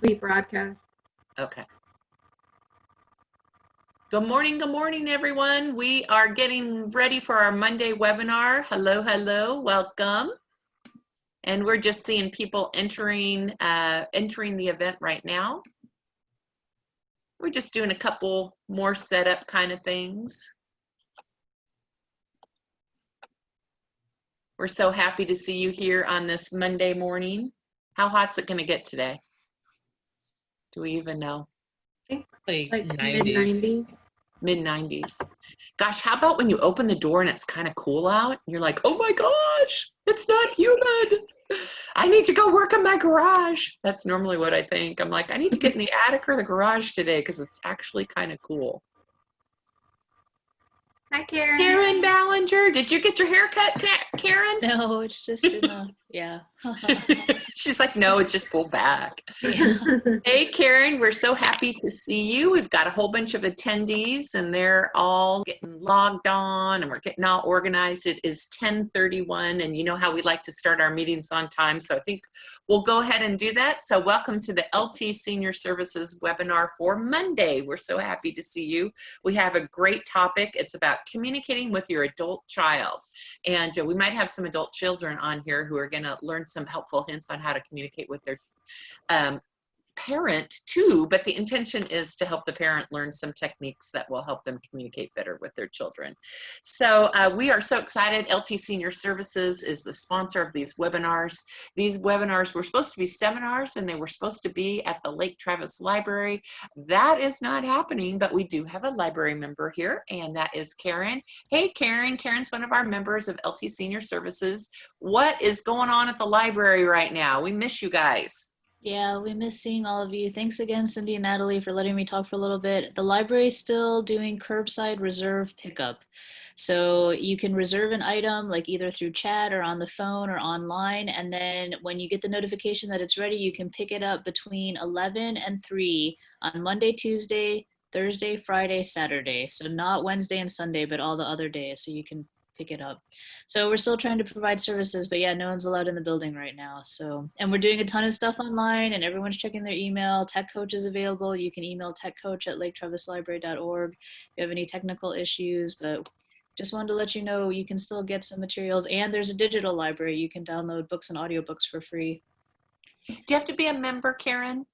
rebroadcast. Okay. Good morning, everyone. We are getting ready for our Monday webinar. Hello, welcome. And we're just seeing people entering the event right now. We're just doing a couple more setup kind of things. We're so happy to see you here on this Monday morning. How hot's it going to get today? Do we even know? I think Like mid-90s. Mid-90s. Gosh, how about when you open the door and it's kind of cool out? And you're like, oh my gosh, it's not humid. I need to go work in my garage. That's normally what I think. I'm like, I need to get in the attic or the garage today because it's actually kind of cool. Hi, Karen. Karen Ballinger, did you get your hair cut, Karen? No, it's just yeah. She's like, no, it's just pulled back. Yeah. Hey, Karen, we're so happy to see you. We've got a whole bunch of attendees and they're all getting logged on and we're getting all organized. It is 10:31 and you know how we like to start our meetings on time. So I think we'll go ahead and do that. So welcome to the LT Senior Services webinar for Monday. We're so happy to see you. We have a great topic. It's about communicating with your adult child. And we might have some adult children on here who are going to learn some helpful hints on how to communicate with their parent too, but the intention is to help the parent learn some techniques that will help them communicate better with their children. So we are so excited. LT Senior Services is the sponsor of these webinars. These webinars were supposed to be seminars and they were supposed to be at the Lake Travis Library. That is not happening, but we do have a library member here and that is Karen. Hey Karen, Karen's one of our members of LT Senior Services. What is going on at the library right now? We miss you guys. Yeah, we miss seeing all of you. Thanks again, Cyndi and Natalie, for letting me talk for a little bit. The library is still doing curbside reserve pickup. So you can reserve an item like either through chat or on the phone or online. And then when you get the notification that it's ready, you can pick it up between 11 and 3 on Monday, Tuesday, Thursday, Friday, Saturday. So not Wednesday and Sunday, but all the other days. So you can pick it up. So we're still trying to provide services, but yeah, no one's allowed in the building right now. So, and we're doing a ton of stuff online and everyone's checking their email. Tech Coach is available. You can email techcoach@laketravislibrary.org if you have any technical issues, but just wanted to let you know you can still get some materials and there's a digital library. You can download books and audiobooks for free. Do you have to be a member, Karen?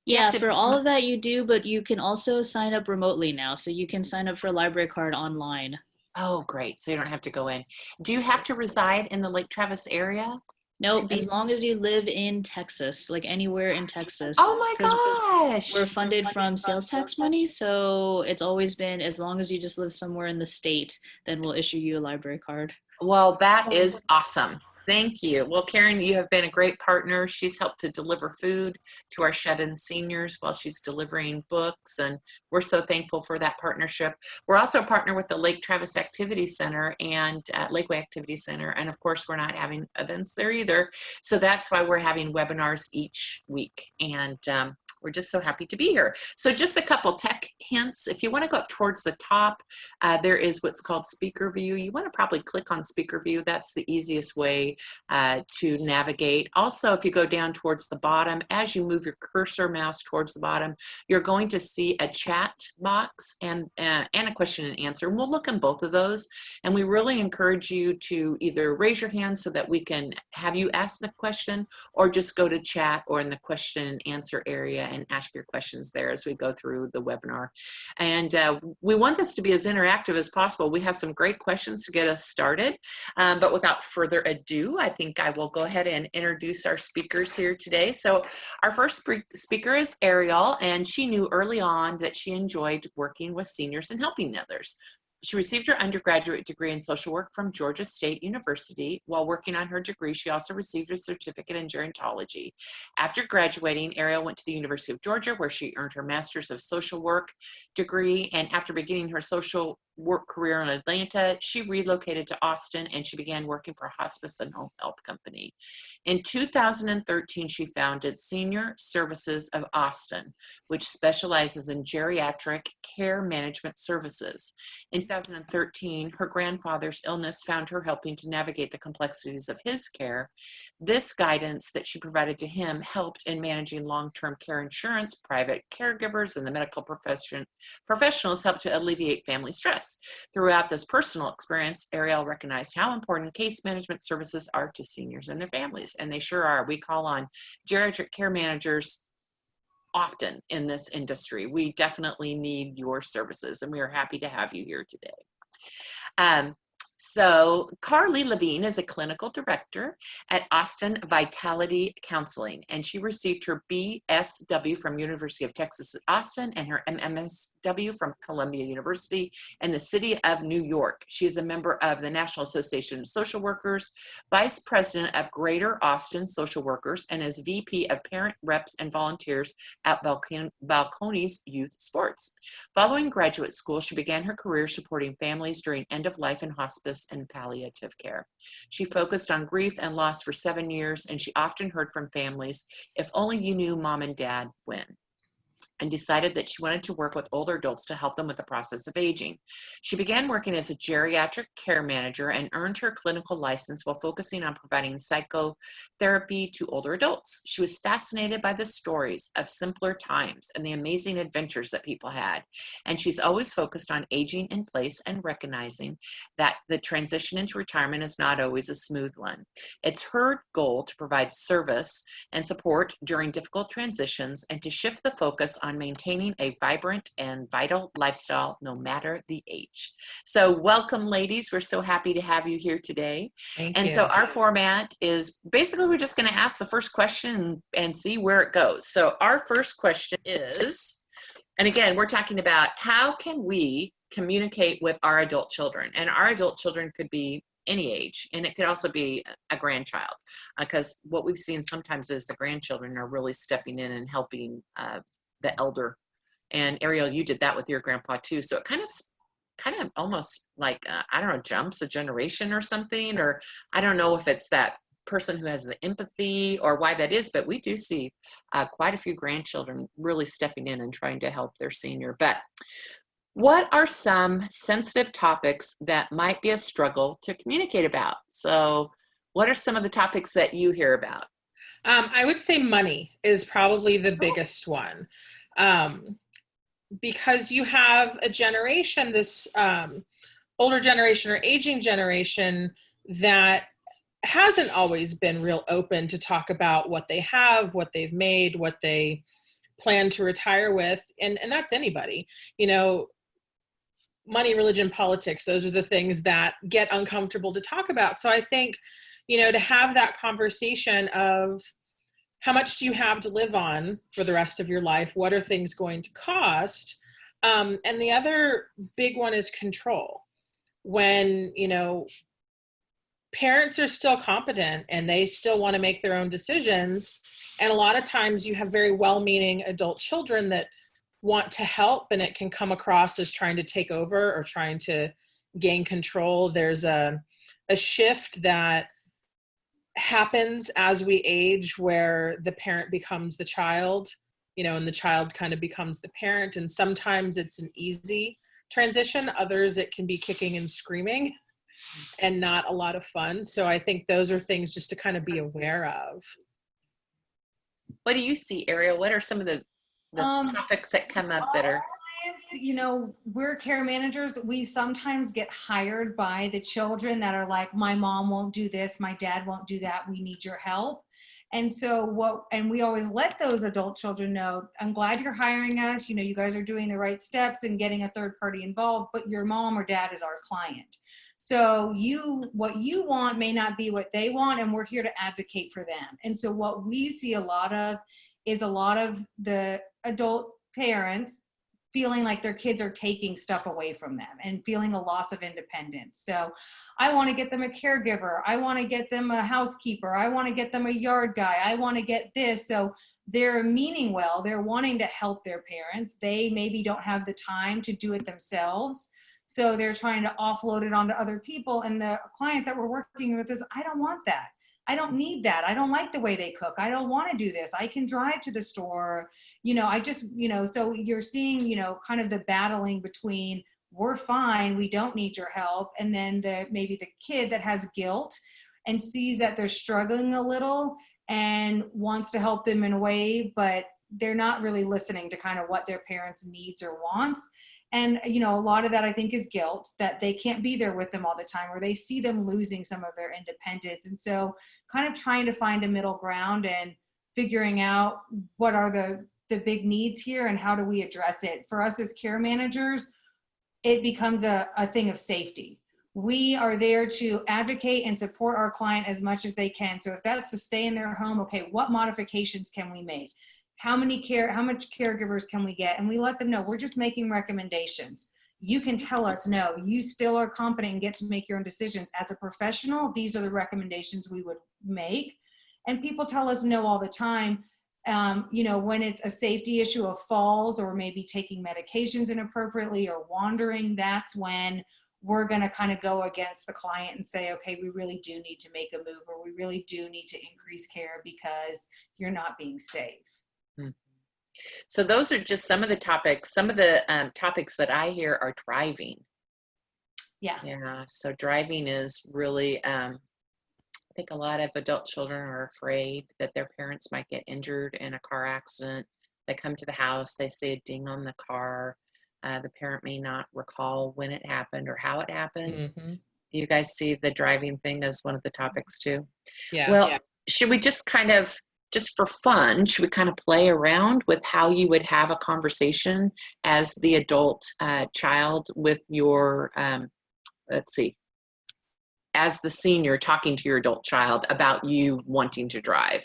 Yeah, for all of that you do, but you can also sign up remotely now. So you can sign up for a library card online. Oh, great. So you don't have to go in. Do you have to reside in the Lake Travis area? Nope, as long as you live in Texas, like anywhere in Texas. Oh my gosh. We're funded from sales tax money, so it's always been as long as you just live somewhere in the state, then we'll issue you a library card. Well, that is awesome. Thank you. Well, Karen, you have been a great partner. She's helped to deliver food to our shut-in seniors while she's delivering books, and we're so thankful for that partnership. We're also a partner with the Lake Travis Activity Center and Lakeway Activity Center, and of course, we're not having events there either. So that's why we're having webinars each week, and we're just so happy to be here. So just a couple tech hints. If you want to go up towards the top, there is what's called speaker view. You want to probably click on speaker view. That's the easiest way to navigate. Also, if you go down towards the bottom, as you move your cursor mouse towards the bottom, you're going to see a chat box and a question and answer. And we'll look in both of those. And we really encourage you to either raise your hand so that we can have you ask the question, or just go to chat or in the question and answer area and ask your questions there as we go through the webinar. And we want this to be as interactive as possible. We have some great questions to get us started, but without further ado, I think I will go ahead and introduce our speakers here today. So our first speaker is Ariel, and she knew early on that she enjoyed working with seniors and helping others. She received her undergraduate degree in social work from Georgia State University. While working on her degree, she also received a certificate in gerontology. After graduating, Ariel went to the University of Georgia, where she earned her master's of social work degree. And after beginning her social work career in Atlanta, she relocated to Austin and she began working for a hospice and home health company. In 2013, she founded Senior Services of Austin, which specializes in geriatric care management services. In 2013, her grandfather's illness found her helping to navigate the complexities of his care. This guidance that she provided to him helped in managing long-term care insurance, private caregivers, and the medical professionals helped to alleviate family stress. Throughout this personal experience, Ariel recognized how important case management services are to seniors and their families, and they sure are. We call on geriatric care managers often in this industry. We definitely need your services, and we are happy to have you here today. So Carlye Levine is a clinical director at Austin Vitality Counseling, and she received her BSW from University of Texas at Austin and her MMSW from Columbia University in the city of New York. She is a member of the National Association of Social Workers, vice president of Greater Austin Social Workers, and is VP of Parent Reps and Volunteers at Balcones Youth Sports. Following graduate school, she began her career supporting families during end-of-life and hospice and palliative care. She focused on grief and loss for 7 years, and she often heard from families, "If only you knew mom and dad when," and decided that she wanted to work with older adults to help them with the process of aging. She began working as a geriatric care manager and earned her clinical license while focusing on providing psychotherapy to older adults. She was fascinated by the stories of simpler times and the amazing adventures that people had. And she's always focused on aging in place and recognizing that the transition into retirement is not always a smooth one. It's her goal to provide service and support during difficult transitions and to shift the focus on maintaining a vibrant and vital lifestyle no matter the age. So welcome, ladies. We're so happy to have you here today. Thank and you. so our format is basically we're just going to ask the first question and see where it goes. So our first question is, and again, we're talking about how can we communicate with our adult children? And our adult children could be any age, and it could also be a grandchild, because what we've seen sometimes is the grandchildren are really stepping in and helping the elder. And Ariel, you did that with your grandpa too. So it kind of almost like, I don't know, jumps a generation or something, or I don't know if it's that person who has the empathy or why that is, but we do see quite a few grandchildren really stepping in and trying to help their senior. But what are some sensitive topics that might be a struggle to communicate about? So what are some of the topics that you hear about? I would say money is probably the biggest one, because you have a generation, this older generation or aging generation that hasn't always been real open to talk about what they have, what they've made, what they plan to retire with, and that's anybody. You know, money, religion, politics, those are the things that get uncomfortable to talk about. So I think, you know, to have that conversation of how much do you have to live on for the rest of your life? What are things going to cost? And the other big one is control. When, you know, parents are still competent and they still want to make their own decisions. And a lot of times you have very well-meaning adult children that want to help, and it can come across as trying to take over or trying to gain control. There's a shift that happens as we age where the parent becomes the child, you know, and the child kind of becomes the parent. And sometimes it's an easy transition. Others, it can be kicking and screaming and not a lot of fun. So I think those are things just to kind of be aware of. What do you see, Ariel? What are some of the topics that come up that are? Clients, you know, we're care managers. We sometimes get hired by the children that are like, my mom won't do this, my dad won't do that, we need your help. And so we always let those adult children know, I'm glad you're hiring us. You know, you guys are doing the right steps and getting a third party involved, but your mom or dad is our client. So what you want may not be what they want, and we're here to advocate for them. And so what we see a lot of is a lot of the adult parents feeling like their kids are taking stuff away from them and feeling a loss of independence. So I want to get them a caregiver. I want to get them a housekeeper. I want to get them a yard guy. I want to get this. So they're meaning well. They're wanting to help their parents. They maybe don't have the time to do it themselves. So they're trying to offload it onto other people. And the client that we're working with is, I don't want that. I don't need that. I don't like the way they cook. I don't want to do this. I can drive to the store. You know, I just, you know, so you're seeing, you know, kind of the battling between we're fine, we don't need your help. And then maybe the kid that has guilt and sees that they're struggling a little and wants to help them in a way, but they're not really listening to kind of what their parents needs or wants. And, you know, a lot of that I think is guilt that they can't be there with them all the time, or they see them losing some of their independence. And so kind of trying to find a middle ground and figuring out what are the big needs here and how do we address it. For us as care managers, it becomes a thing of safety. We are there to advocate and support our client as much as they can. So if that's to stay in their home, okay, what modifications can we make? How much caregivers can we get? And we let them know we're just making recommendations. You can tell us no, you still are competent and get to make your own decisions. As a professional, these are the recommendations we would make. And people tell us no all the time. You know, when it's a safety issue of falls or maybe taking medications inappropriately or wandering, that's when we're going to kind of go against the client and say, okay, we really do need to make a move, or we really do need to increase care because you're not being safe. So those are just some of the topics. Some of the topics that I hear are driving. Yeah. So driving is really, I think a lot of adult children are afraid that their parents might get injured in a car accident. They come to the house, they see a ding on the car. The parent may not recall when it happened or how it happened. Mm-hmm. You guys see the driving thing as one of the topics too? Yeah. Well, should we just kind of, just for fun, should we kind of play around with how you would have a conversation as the adult child with your, let's see, as the senior talking to your adult child about you wanting to drive?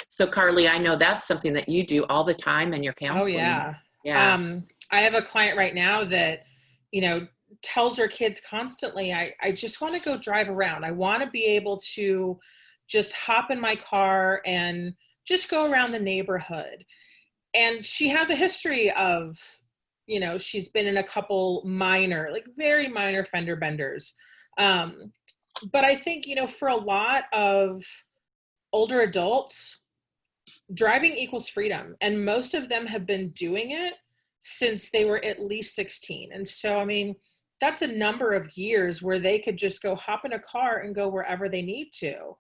So Carlye, I know that's something that you do all the time in your counseling. Oh yeah. Yeah. I have a client right now that, you know, tells her kids constantly, I just want to go drive around. I want to be able to just hop in my car and just go around the neighborhood. And she has a history of, you know, she's been in a couple minor, like very minor fender benders. But I think, you know, for a lot of older adults, driving equals freedom. And most of them have been doing it since they were at least 16. And so, I mean, that's a number of years where they could just go hop in a car and go wherever they need to.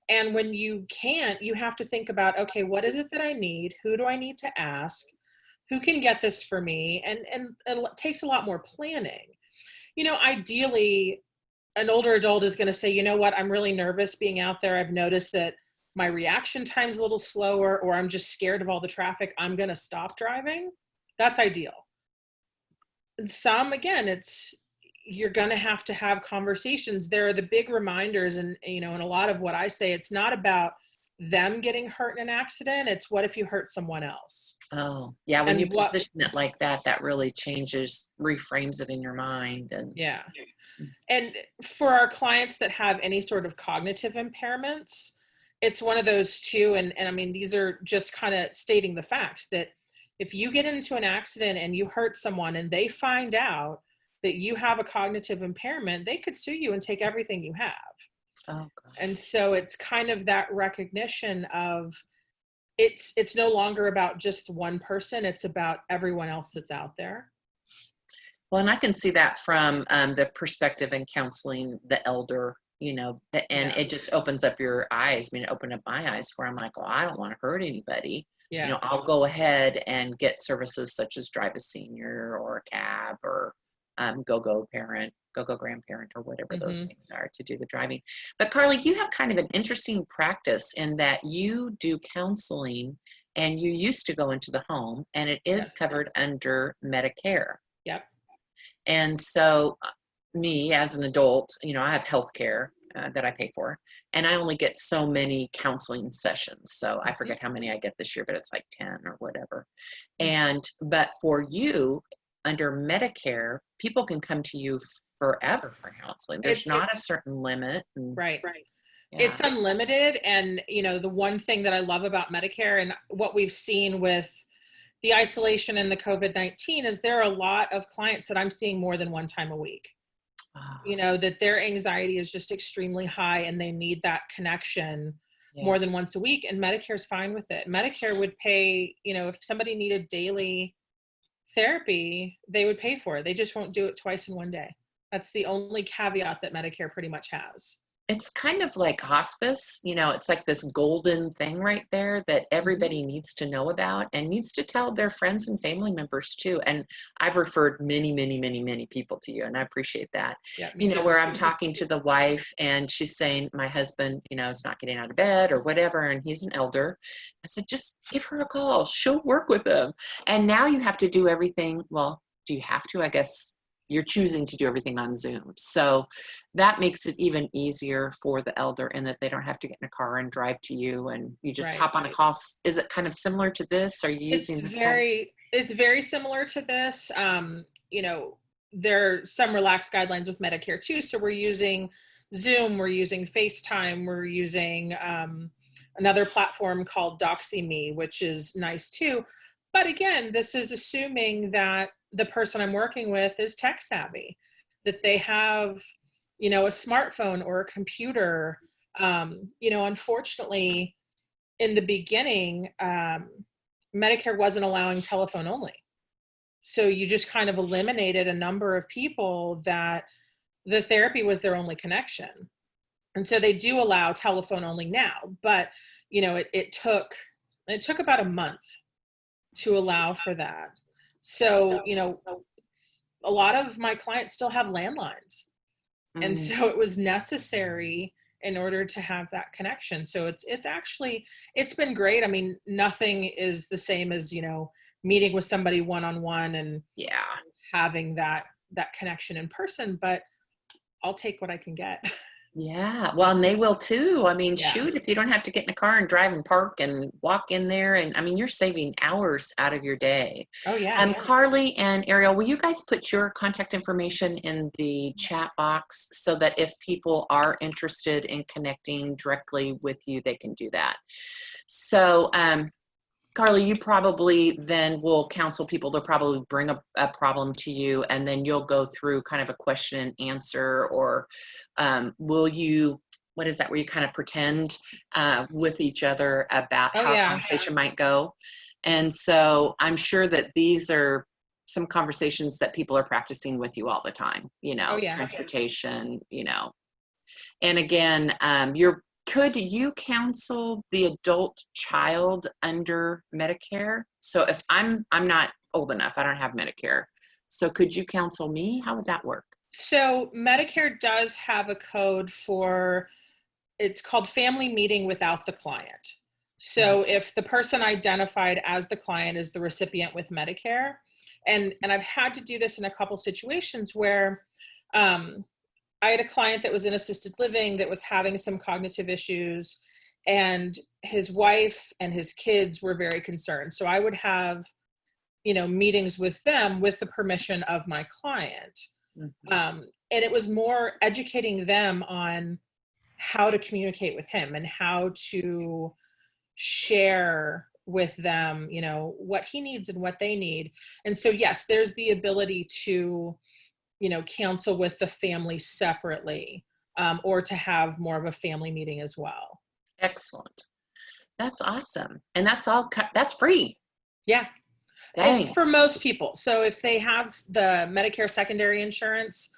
And when you can't, you have to think about, okay, what is it that I need? Who do I need to ask? Who can get this for me? And it takes a lot more planning. You know, ideally, an older adult is going to say, you know what, I'm really nervous being out there. I've noticed that my reaction time's a little slower, or I'm just scared of all the traffic. I'm going to stop driving. That's ideal. And some, again, you're going to have conversations. There are the big reminders. And, you know, and a lot of what I say, it's not about them getting hurt in an accident. It's what if you hurt someone else? Oh, yeah. When you position it like that, that really reframes it in your mind. And yeah. And for our clients that have any sort of cognitive impairments, it's one of those too. And I mean, these are just kind of stating the facts that if you get into an accident and you hurt someone and they find out that you have a cognitive impairment, they could sue you and take everything you have. Oh, God. And so it's kind of that recognition of it's no longer about just one person. It's about everyone else that's out there. Well, and I can see that from the perspective in counseling the elder, you know, and it just opens up your eyes. I mean, it opened up my eyes where I'm like, well, I don't want to hurt anybody. Yeah. You know, I'll go ahead and get services such as Drive a Senior or a cab or go-go grandparent or whatever those things are to do the driving. But Carlye, you have kind of an interesting practice in that you do counseling and you used to go into the home, and it is covered under Medicare. Yep. And so me as an adult, you know, I have health care that I pay for, and I only get so many counseling sessions. So I forget how many I get this year, but it's like 10 or whatever. But for you under Medicare, people can come to you forever for counseling. There's not a certain limit. Right. Yeah. It's unlimited. And, you know, the one thing that I love about Medicare and what we've seen with the isolation and the COVID-19 is there are a lot of clients that I'm seeing more than one time a week. You know, that their anxiety is just extremely high and they need that connection more than once a week. And Medicare's fine with it. Medicare would pay, you know, if somebody needed daily therapy, they would pay for it. They just won't do it twice in one day. That's the only caveat that Medicare pretty much has. It's kind of like hospice, it's like this golden thing right there that everybody needs to know about and needs to tell their friends and family members too. And I've referred many, many, many, many people to you, and I appreciate that. Yeah, me too. Where I'm talking to the wife and she's saying, my husband, is not getting out of bed or whatever, and he's an elder. I said, just give her a call. She'll work with him. And now you have to do everything. Well, do you have to? I guess you're choosing to do everything on Zoom. So that makes it even easier for the elder in that they don't have to get in a car and drive to you, and you just hop on a call. Is it kind of similar to this? Are you using this? It's very similar to this. There are some relaxed guidelines with Medicare too. So we're using Zoom, we're using FaceTime, we're using another platform called DoxyMe, which is nice too. But again, this is assuming that the person I'm working with is tech savvy, that they have, a smartphone or a computer. Unfortunately, in the beginning, Medicare wasn't allowing telephone only. So you just kind of eliminated a number of people that the therapy was their only connection. And so they do allow telephone only now, but, it took about a month to allow for that. So, a lot of my clients still have landlines. And so it was necessary in order to have that connection. So it's been great. I mean, nothing is the same as, meeting with somebody one-on-one and having that connection in person, but I'll take what I can get. Yeah, well, and they will too. I mean, shoot, if you don't have to get in a car and drive and park and walk in there, and I mean, you're saving hours out of your day. Oh yeah. Carlye and Ariel, will you guys put your contact information in the chat box so that if people are interested in connecting directly with you, they can do that? So, Carlye, you probably then will counsel people. They'll probably bring a problem to you, and then you'll go through kind of a question and answer, or will you, what is that, where you kind of pretend with each other about how a conversation might go? And so I'm sure that these are some conversations that people are practicing with you all the time, transportation, And again, could you counsel the adult child under Medicare? So if I'm not old enough, I don't have Medicare. So could you counsel me? How would that work? So Medicare does have a code it's called family meeting without the client. So if the person identified as the client is the recipient with Medicare, and I've had to do this in a couple situations where, I had a client that was in assisted living that was having some cognitive issues, and his wife and his kids were very concerned. So I would have, meetings with them with the permission of my client. And it was more educating them on how to communicate with him and how to share with them, what he needs and what they need. And so, yes, there's the ability to counsel with the family separately, or to have more of a family meeting as well. Excellent. That's awesome. And that's free. Yeah. Dang. And for most people. So if they have the Medicare secondary insurance,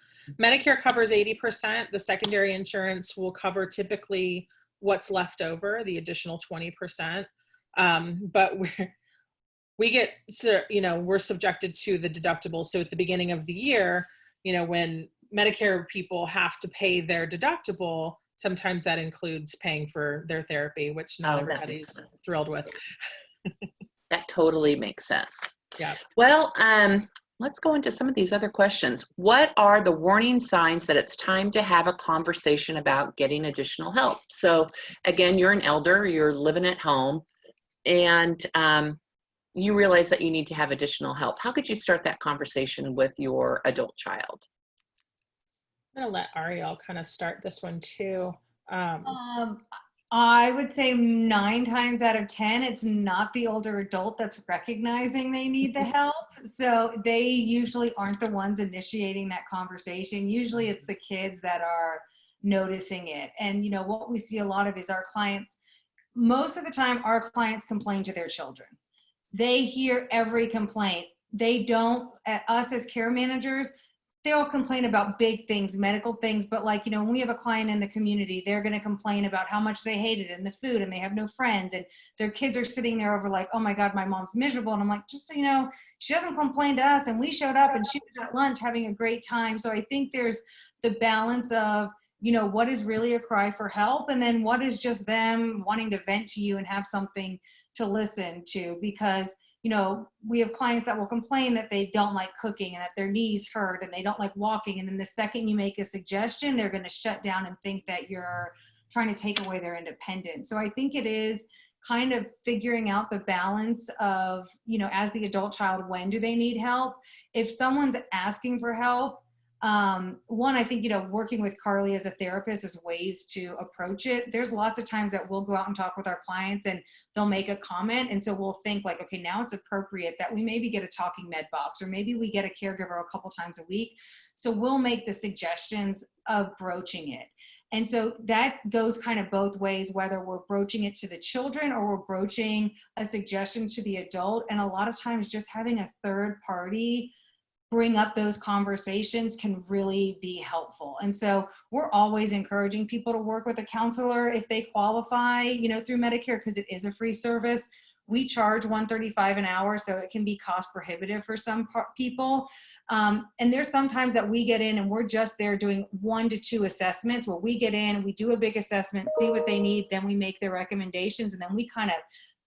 Medicare covers 80%. The secondary insurance will cover typically what's left over, the additional 20%. But we're subjected to the deductible. So at the beginning of the year, when Medicare people have to pay their deductible, sometimes that includes paying for their therapy, which not everybody's thrilled with. That totally makes sense. Yeah. Well, let's go into some of these other questions. What are the warning signs that it's time to have a conversation about getting additional help? So again, you're an elder, you're living at home, and you realize that you need to have additional help. How could you start that conversation with your adult child? I'm going to let Ariel kind of start this one too. I would say 9 times out of 10, it's not the older adult that's recognizing they need the help. So they usually aren't the ones initiating that conversation. Usually it's the kids that are noticing it. And, what we see a lot of is our clients, most of the time, our clients complain to their children. They hear every complaint. they don't, us as care managers, they'll complain about big things, medical things, but like, when we have a client in the community, they're going to complain about how much they hate it and the food and they have no friends and their kids are sitting there over like, oh my God, my mom's miserable. And I'm like, just so you know, she doesn't complain to us and we showed up and she was at lunch having a great time. So I think there's the balance of, what is really a cry for help and then what is just them wanting to vent to you and have something to listen to, because we have clients that will complain that they don't like cooking and that their knees hurt and they don't like walking. And then the second you make a suggestion, they're going to shut down and think that you're trying to take away their independence. So I think it is kind of figuring out the balance of, as the adult child, when do they need help? If someone's asking for help, one, I think, working with Carlye as a therapist is ways to approach it. There's lots of times that we'll go out and talk with our clients and they'll make a comment. And so we'll think like, okay, now it's appropriate that we maybe get a talking med box or maybe we get a caregiver a couple times a week. So we'll make the suggestions of broaching it. And so that goes kind of both ways, whether we're broaching it to the children or we're broaching a suggestion to the adult. And a lot of times just having a third party bring up those conversations can really be helpful. And so we're always encouraging people to work with a counselor if they qualify, through Medicare, because it is a free service. We charge $135 an hour, so it can be cost prohibitive for some people. And there's sometimes that we get in and we're just there doing 1 to 2 assessments where we get in, we do a big assessment, see what they need, then we make their recommendations, and then we kind of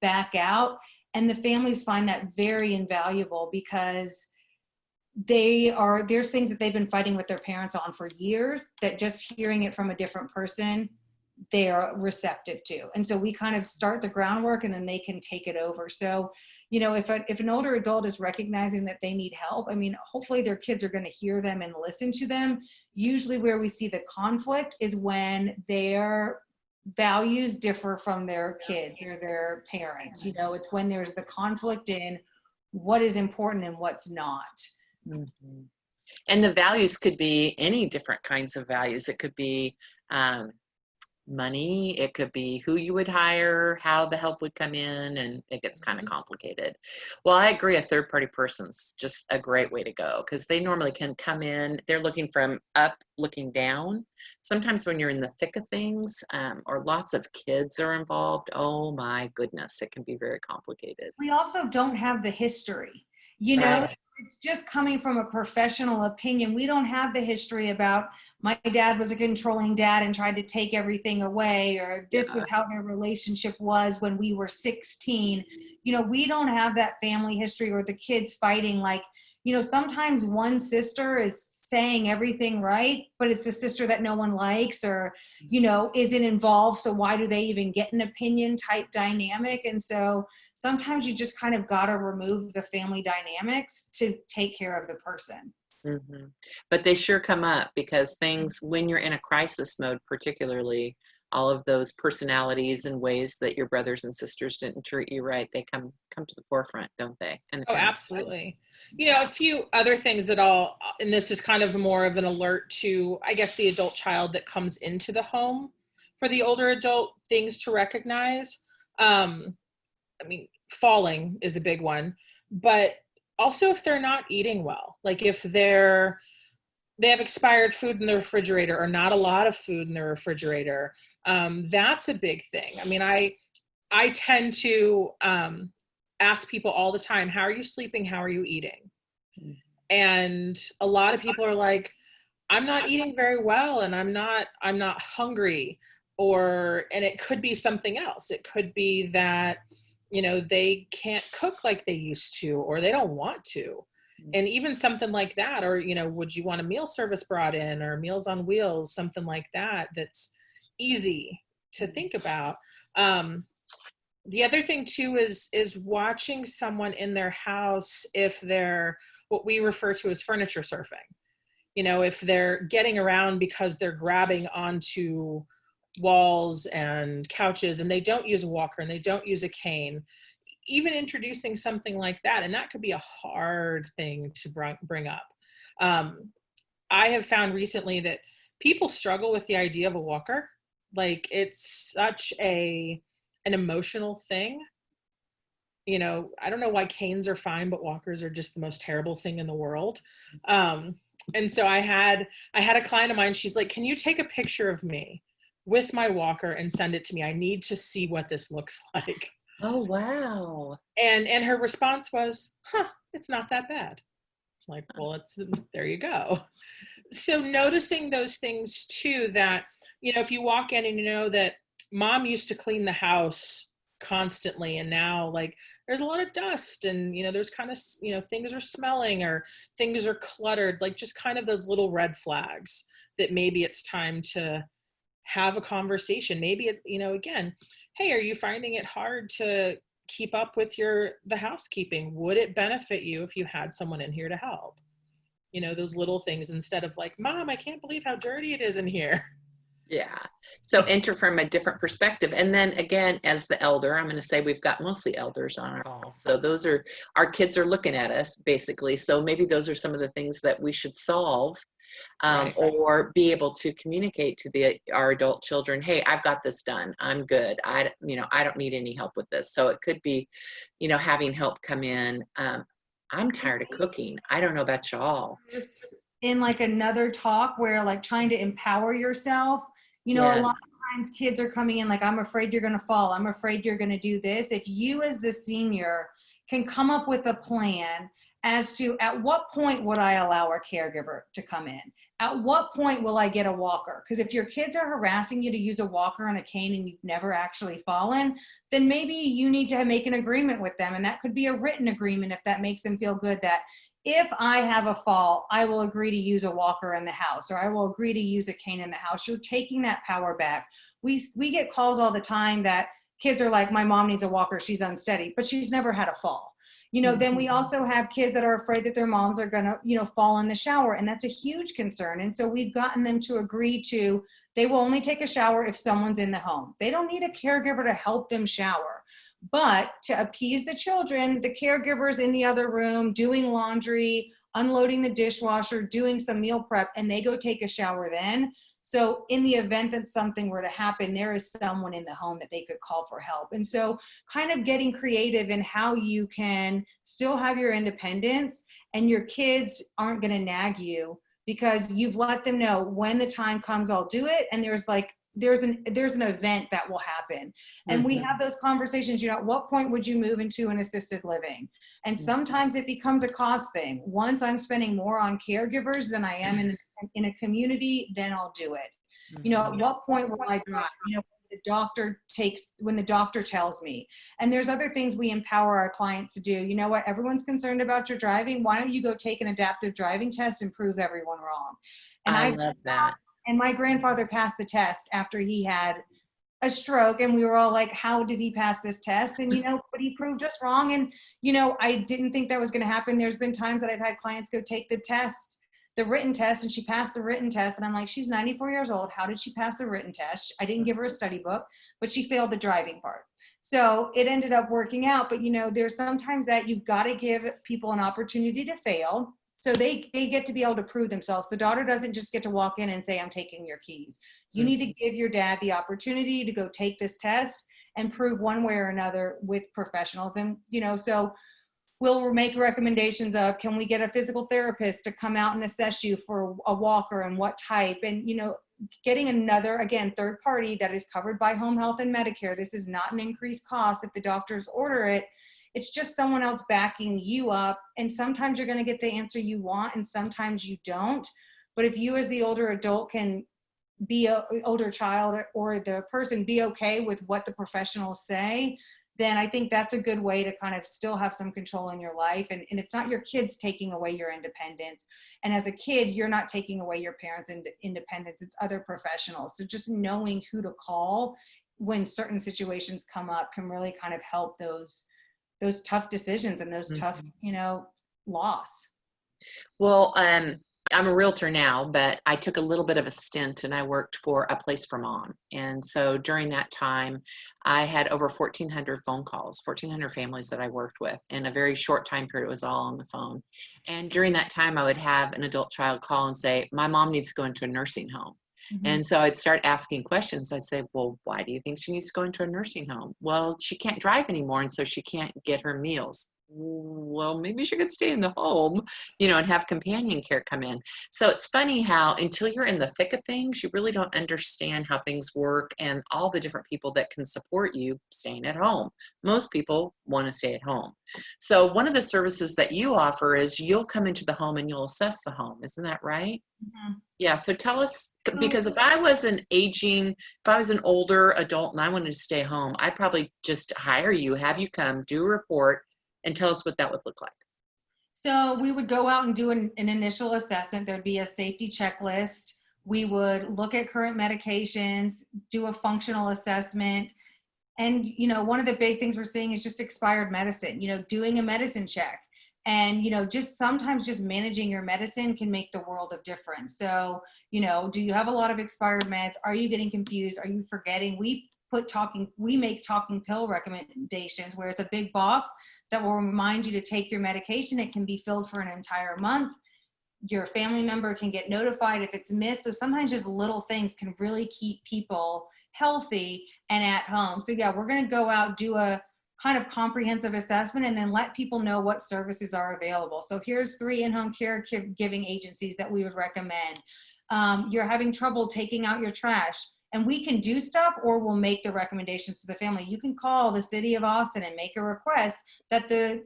back out. And the families find that very invaluable because there's things that they've been fighting with their parents on for years that just hearing it from a different person, they are receptive to. And so we kind of start the groundwork and then they can take it over. So, if an older adult is recognizing that they need help, hopefully their kids are going to hear them and listen to them. Usually where we see the conflict is when their values differ from their kids or their parents. It's when there's the conflict in what is important and what's not. Mm-hmm. And the values could be any different kinds of values. It could be money, it could be who you would hire, how the help would come in, and it gets kind of complicated. Well, I agree, a third party person's just a great way to go because they normally can come in, they're looking from up, looking down. Sometimes when you're in the thick of things or lots of kids are involved, oh my goodness, it can be very complicated. We also don't have the history, Right. It's just coming from a professional opinion. We don't have the history about my dad was a controlling dad and tried to take everything away, or this was how their relationship was when we were 16. We don't have that family history or the kids fighting. Like, sometimes one sister is saying everything right, but it's the sister that no one likes or, isn't involved. So why do they even get an opinion type dynamic? And so sometimes you just kind of got to remove the family dynamics to take care of the person. Mm-hmm. But they sure come up because things, when you're in a crisis mode, particularly, all of those personalities and ways that your brothers and sisters didn't treat you right, they come to the forefront, don't they? And Oh, absolutely. A few other things and this is kind of more of an alert to, I guess, the adult child that comes into the home for the older adult, things to recognize. Falling is a big one, but also if they're not eating well, like if they have expired food in the refrigerator or not a lot of food in the refrigerator, that's a big thing. I tend to ask people all the time, how are you sleeping? How are you eating? And a lot of people are like, I'm not eating very well and I'm not hungry, and it could be something else. It could be that, they can't cook like they used to, or they don't want to. And even something like that, or, would you want a meal service brought in or Meals on Wheels, something like that, that's easy to think about. The other thing too is watching someone in their house if they're what we refer to as furniture surfing. If they're getting around because they're grabbing onto walls and couches and they don't use a walker and they don't use a cane, even introducing something like that. And that could be a hard thing to bring up. I have found recently that people struggle with the idea of a walker. Like, it's such an emotional thing. I don't know why canes are fine, but walkers are just the most terrible thing in the world. And so I had a client of mine, she's like, can you take a picture of me with my walker and send it to me? I need to see what this looks like. Oh, wow. And her response was, it's not that bad. I'm like, well, there you go. So noticing those things too, that, if you walk in and you know that mom used to clean the house constantly, and now like there's a lot of dust, and there's kind of things are smelling or things are cluttered, like just kind of those little red flags that maybe it's time to have a conversation. Maybe again, hey, are you finding it hard to keep up with the housekeeping? Would it benefit you if you had someone in here to help? Those little things, instead of like, mom, I can't believe how dirty it is in here. Yeah. So enter from a different perspective. And then again, as the elder, I'm going to say we've got mostly elders on our call. So our kids are looking at us basically. So maybe those are some of the things that we should solve, Right. or be able to communicate to our adult children. Hey, I've got this done. I'm good. I don't need any help with this. So it could be, having help come in. I'm tired of cooking. I don't know about y'all. In like another talk where like trying to empower yourself, a Yes. lot of times kids are coming in like, I'm afraid you're going to fall. I'm afraid you're going to do this. If you as the senior can come up with a plan as to at what point would I allow a caregiver to come in? At what point will I get a walker? Because if your kids are harassing you to use a walker and a cane and you've never actually fallen, then maybe you need to make an agreement with them. And that could be a written agreement if that makes them feel good, that if I have a fall, I will agree to use a walker in the house, or I will agree to use a cane in the house. You're taking that power back. We get calls all the time that kids are like, my mom needs a walker, she's unsteady, but she's never had a fall. Then we also have kids that are afraid that their moms are going to, fall in the shower. And that's a huge concern. And so we've gotten them to agree to, they will only take a shower if someone's in the home. They don't need a caregiver to help them shower. But to appease the children, the caregiver's in the other room doing laundry, unloading the dishwasher, doing some meal prep, and they go take a shower then. So in the event that something were to happen, there is someone in the home that they could call for help. And so kind of getting creative in how you can still have your independence, and your kids aren't going to nag you because you've let them know when the time comes, I'll do it. And there's an event that will happen. And we have those conversations, at what point would you move into an assisted living? And sometimes it becomes a cost thing. Once I'm spending more on caregivers than I am in a community, then I'll do it. At what point will I drive? When the doctor tells me. And there's other things we empower our clients to do. You know what? Everyone's concerned about your driving. Why don't you go take an adaptive driving test and prove everyone wrong? And I love that. And my grandfather passed the test after he had a stroke, and we were all like, how did he pass this test? And, but he proved us wrong. And, I didn't think that was going to happen. There's been times that I've had clients go take the test, the written test, and she passed the written test. And I'm like, she's 94 years old. How did she pass the written test? I didn't give her a study book, but she failed the driving part. So it ended up working out. But, there's sometimes that you've got to give people an opportunity to fail, so they get to be able to prove themselves. The daughter doesn't just get to walk in and say, I'm taking your keys. You need to give your dad the opportunity to go take this test and prove one way or another with professionals. And, so we'll make recommendations of, can we get a physical therapist to come out and assess you for a walker and what type? And, getting another, again, third party that is covered by home health and Medicare. This is not an increased cost if the doctors order it. It's just someone else backing you up. And sometimes you're going to get the answer you want, and sometimes you don't. But if you as the older adult can be an older child, or the person be okay with what the professionals say, then I think that's a good way to kind of still have some control in your life. And it's not your kids taking away your independence. And as a kid, you're not taking away your parents' independence. It's other professionals. So just knowing who to call when certain situations come up can really kind of help those tough decisions and those tough, loss. Well, I'm a realtor now, but I took a little bit of a stint and I worked for A Place for Mom. And so during that time, I had over 1,400 phone calls, 1,400 families that I worked with in a very short time period. It was all on the phone. And during that time, I would have an adult child call and say, my mom needs to go into a nursing home. And so I'd start asking questions. I'd say, well, why do you think she needs to go into a nursing home? Well, she can't drive anymore, and so she can't get her meals. Well, maybe she could stay in the home, and have companion care come in. So it's funny how until you're in the thick of things, you really don't understand how things work and all the different people that can support you staying at home. Most people want to stay at home. So one of the services that you offer is you'll come into the home and you'll assess the home. Isn't that right? Yeah. So tell us, because if I was an older adult and I wanted to stay home, I'd probably just hire you, have you come, do a report, and tell us what that would look like. So we would go out and do an initial assessment. There'd be a safety checklist. We would look at current medications, do a functional assessment. And, one of the big things we're seeing is just expired medicine, doing a medicine check. And, just sometimes just managing your medicine can make the world of difference. So, do you have a lot of expired meds? Are you getting confused? Are you forgetting? We make talking pill recommendations where it's a big box that will remind you to take your medication. It can be filled for an entire month. Your family member can get notified if it's missed. So sometimes just little things can really keep people healthy and at home. So yeah, we're going to go out, do a kind of comprehensive assessment, and then let people know what services are available. So here's 3 in-home caregiving agencies that we would recommend. You're having trouble taking out your trash, and we can do stuff, or we'll make the recommendations to the family. You can call the city of Austin and make a request that the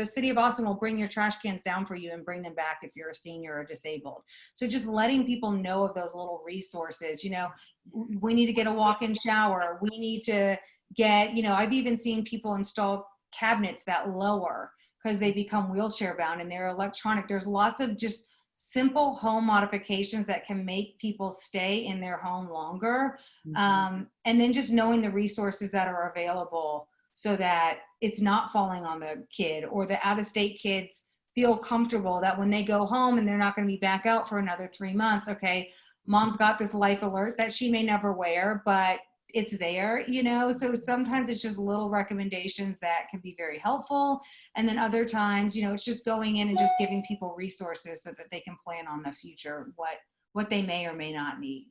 city of Austin will bring your trash cans down for you and bring them back if you're a senior or disabled. So just letting people know of those little resources. We need to get a walk-in shower. We need to get, I've even seen people install cabinets that lower because they become wheelchair bound and they're electronic. There's lots of just simple home modifications that can make people stay in their home longer. And then just knowing the resources that are available so that it's not falling on the kid, or the out-of-state kids feel comfortable that when they go home and they're not going to be back out for another 3 months, okay, mom's got this life alert that she may never wear, but it's there, so sometimes it's just little recommendations that can be very helpful. And then other times, it's just going in and just giving people resources so that they can plan on the future, what they may or may not need.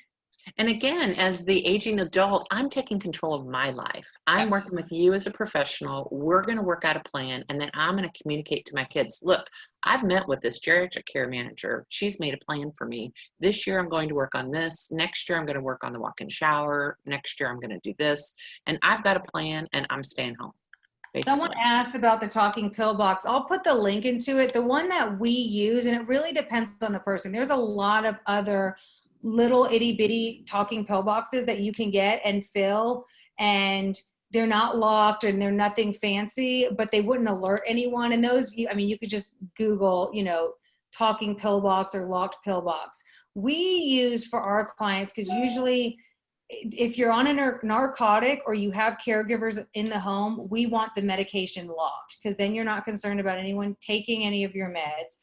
And again, as the aging adult, I'm taking control of my life. I'm working with you as a professional. We're going to work out a plan, and then I'm going to communicate to my kids. Look, I've met with this geriatric care manager. She's made a plan for me. This year, I'm going to work on this. Next year, I'm going to work on the walk-in shower. Next year, I'm going to do this. And I've got a plan, and I'm staying home. Basically. Someone asked about the talking pill box. I'll put the link into it. The one that we use, and it really depends on the person. There's a lot of other little itty bitty talking pill boxes that you can get and fill, and they're not locked and they're nothing fancy, but they wouldn't alert anyone. And those, you could just Google, talking pill box or locked pill box. We use for our clients, because usually if you're on a narcotic or you have caregivers in the home, we want the medication locked, because then you're not concerned about anyone taking any of your meds.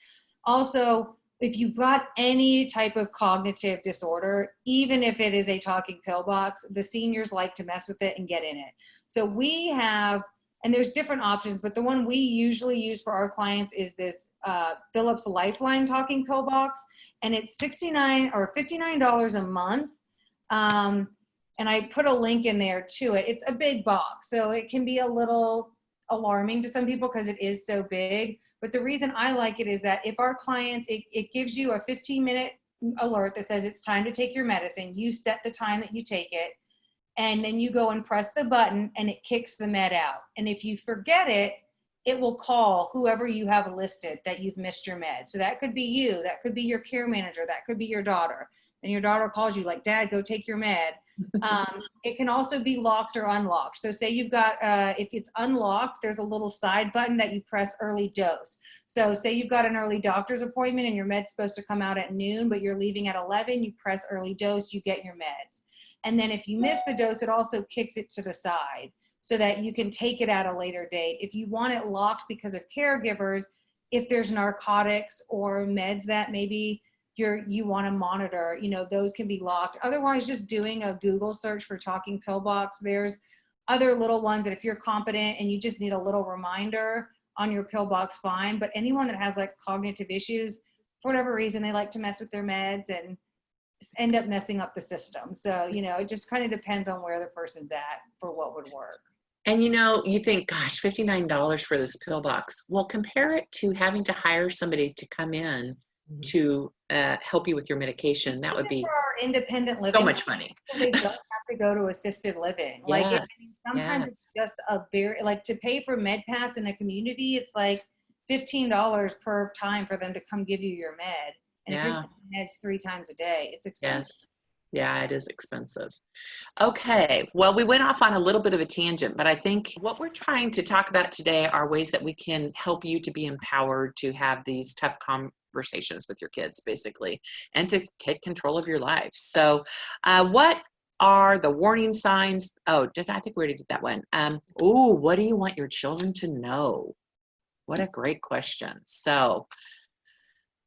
Also, if you've got any type of cognitive disorder, even if it is a talking pill box, the seniors like to mess with it and get in it. So we have, and there's different options, but the one we usually use for our clients is this Philips Lifeline talking pill box, and it's $69 or $59 a month. And I put a link in there to it. It's a big box, so it can be a little alarming to some people because it is so big. But the reason I like it is that if our clients, it gives you a 15-minute alert that says it's time to take your medicine. You set the time that you take it, and then you go and press the button and it kicks the med out. And if you forget it, it will call whoever you have listed that you've missed your med. So that could be you, that could be your care manager, that could be your daughter. And your daughter calls you like, Dad, go take your med. It can also be locked or unlocked. So say you've got, if it's unlocked, there's a little side button that you press early dose. So say you've got an early doctor's appointment and your med's supposed to come out at noon, but you're leaving at 11, you press early dose, you get your meds. And then if you miss the dose, it also kicks it to the side so that you can take it at a later date. If you want it locked because of caregivers, if there's narcotics or meds that maybe you want to monitor, those can be locked. Otherwise, just doing a Google search for talking pill box. There's other little ones that if you're competent and you just need a little reminder on your pill box, fine. But anyone that has like cognitive issues, for whatever reason, they like to mess with their meds, and end up messing up the system. So, you know, it just kind of depends on where the person's at for what would work. And you know, you think, gosh, $59 for this pill box. Well, compare it to having to hire somebody to come in to help you with your medication. That would be for our independent living, so much money. they don't have to go to assisted living. Like Yes, sometimes yes. it's just a very, like, to pay for med pass in a community, it's like $15 per time for them to come give you your med. And if you're Yeah. taking meds 3 times a day, it's expensive. Yes. Yeah, it is expensive. Okay, well, we went off on a little bit of a tangent, but I think what we're trying to talk about today are ways that we can help you to be empowered to have these tough conversations with your kids, basically, and to take control of your life. So what are the warning signs? Oh, I think we already did that one. What do you want your children to know? What a great question. So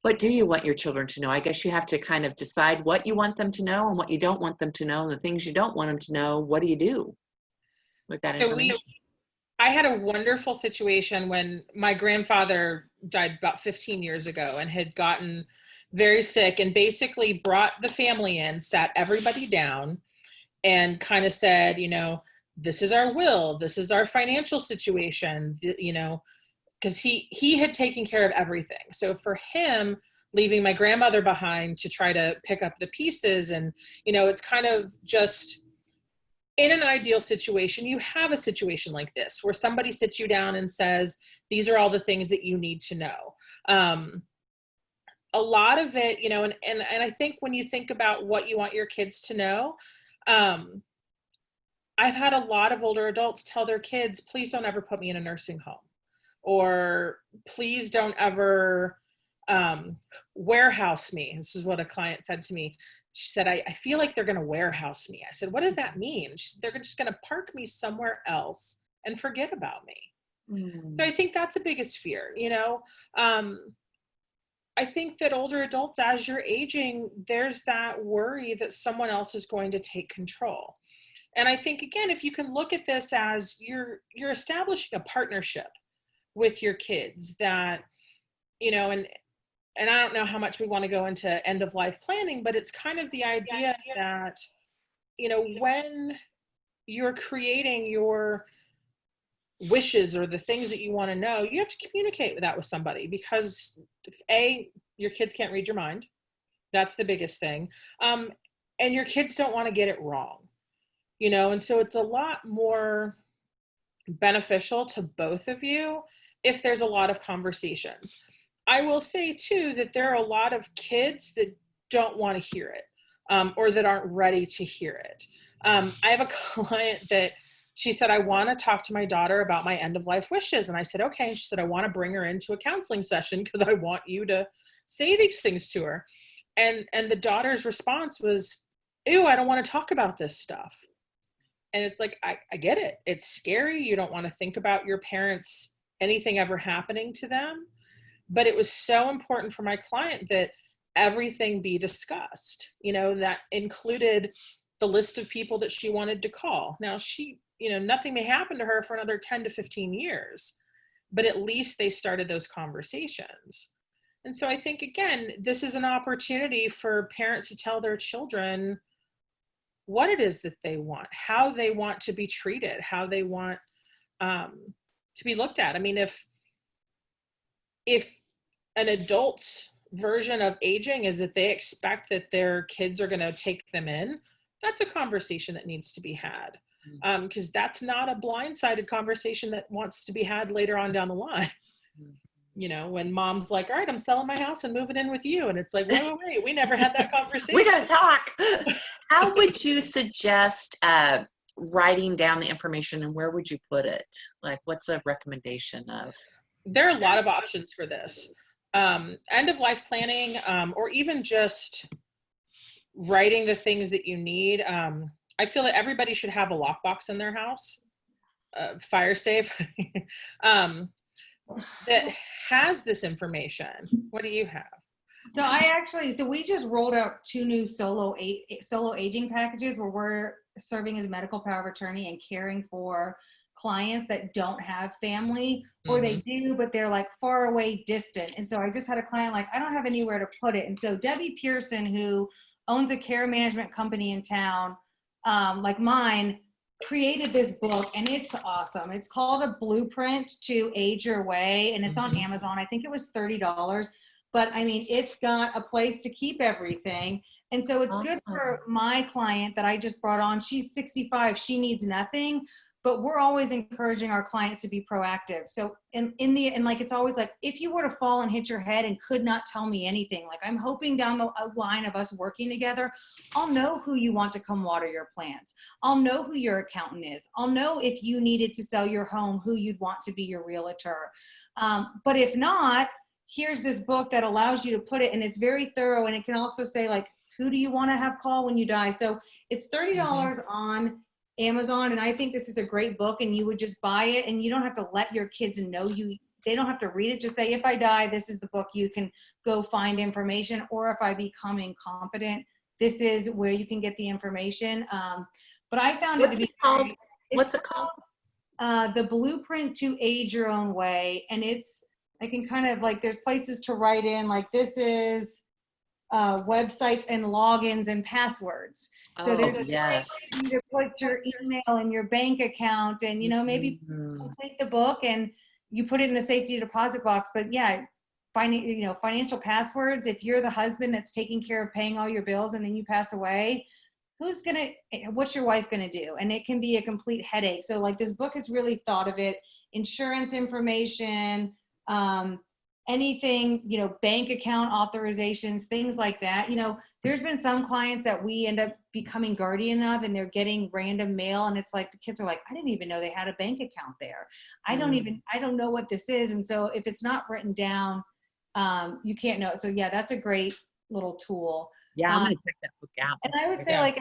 what do you want your children to know? I guess you have to kind of decide what you want them to know and what you don't want them to know. And the things you don't want them to know, what do you do with that information? I had a wonderful situation when my grandfather died about 15 years ago and had gotten very sick, and basically brought the family in, sat everybody down, and kind of said, you know, this is our will, this is our financial situation, you know, because he had taken care of everything. So for him, leaving my grandmother behind to try to pick up the pieces, and, you know, it's kind of just, in an ideal situation, you have a situation like this where somebody sits you down and says, these are all the things that you need to know. A lot of it, you know, and I think when you think about what you want your kids to know, I've had a lot of older adults tell their kids, please don't ever put me in a nursing home, or please don't ever warehouse me. This is what a client said to me. She said, I feel like they're going to warehouse me. I said, what does that mean? She said, they're just going to park me somewhere else and forget about me. So I think that's the biggest fear, you know. I think that older adults, as you're aging, there's that worry that someone else is going to take control. And I think, again, if you can look at this as you're establishing a partnership with your kids, that, you know, and I don't know how much we want to go into end of life planning, but it's kind of the idea that, you know, when you're creating your wishes or the things that you want to know, you have to communicate that with somebody, because your kids can't read your mind. That's the biggest thing. And your kids don't want to get it wrong, you know, and so it's a lot more beneficial to both of you if there's a lot of conversations. I will say too that there are a lot of kids that don't want to hear it, or that aren't ready to hear it. I have a client that she said, I want to talk to my daughter about my end of life wishes. And I said, okay. She said, I want to bring her into a counseling session because I want you to say these things to her. And the daughter's response was, ew, I don't want to talk about this stuff. And it's like, I get it. It's scary. You don't want to think about your parents, anything ever happening to them. But it was so important for my client that everything be discussed, you know, that included the list of people that she wanted to call. Now she, you know, nothing may happen to her for another 10 to 15 years, but at least they started those conversations. And so I think, again, this is an opportunity for parents to tell their children what it is that they want, how they want to be treated, how they want to be looked at. I mean, if an adult's version of aging is that they expect that their kids are going to take them in, that's a conversation that needs to be had. Because that's not a blindsided conversation that wants to be had later on down the line. You know, when mom's like, all right, I'm selling my house and moving in with you. And it's like, wait, we never had that conversation. We gotta talk. How would you suggest writing down the information, and where would you put it? Like, what's a recommendation of? There are a lot of options for this. End of life planning, or even just writing the things that you need. I feel that everybody should have a lockbox in their house, fire safe, that has this information. What do you have? So we just rolled out 2 new solo aging packages where we're serving as medical power of attorney and caring for clients that don't have family, or they do, but they're like far away, distant. And so I just had a client like, I don't have anywhere to put it. And so Debbie Pearson, who owns a care management company in town, like mine, created this book, and it's awesome. It's called A Blueprint to Age Your Way, and it's on Amazon. I think it was $30, but I mean, it's got a place to keep everything. And so it's good for my client that I just brought on. She's 65, she needs nothing, but we're always encouraging our clients to be proactive. So and like, it's always like, if you were to fall and hit your head and could not tell me anything, like, I'm hoping down the line of us working together, I'll know who you want to come water your plants. I'll know who your accountant is. I'll know if you needed to sell your home, who you'd want to be your realtor. But if not, here's this book that allows you to put it, and it's very thorough, and it can also say, like, who do you want to have call when you die? So it's $30 on Amazon, and I think this is a great book, and you would just buy it, and you don't have to let your kids know they don't have to read it. Just say, if I die, this is the book you can go find information, or if I become incompetent, this is where you can get the information. But I found it to be called? What's it called? The Blueprint to Age Your Own Way. And I can kind of, like, there's places to write in, like, this is websites and logins and passwords. So there's a place for you to put your email and your bank account, and, maybe complete the book and you put it in a safety deposit box. But yeah, financial passwords. If you're the husband that's taking care of paying all your bills and then you pass away, what's your wife gonna do? And it can be a complete headache. So, like, this book has really thought of it. Insurance information, anything, bank account authorizations, things like that. There's been some clients that we end up becoming guardian of, and they're getting random mail, and it's like, the kids are like, I didn't even know they had a bank account there. I don't know what this is. And so if it's not written down, you can't know. So yeah, that's a great little tool. Yeah, I'm gonna check that book out. And I would say, like,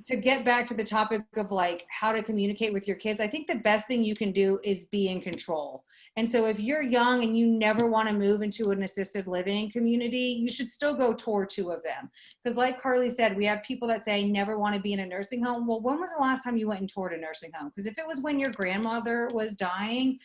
to get back to the topic of, like, how to communicate with your kids, I think the best thing you can do is be in control. And so if you're young and you never want to move into an assisted living community, you should still go tour 2 of them. Because like Carlye said, we have people that say never want to be in a nursing home. Well, when was the last time you went and toured a nursing home? Because if it was when your grandmother was dying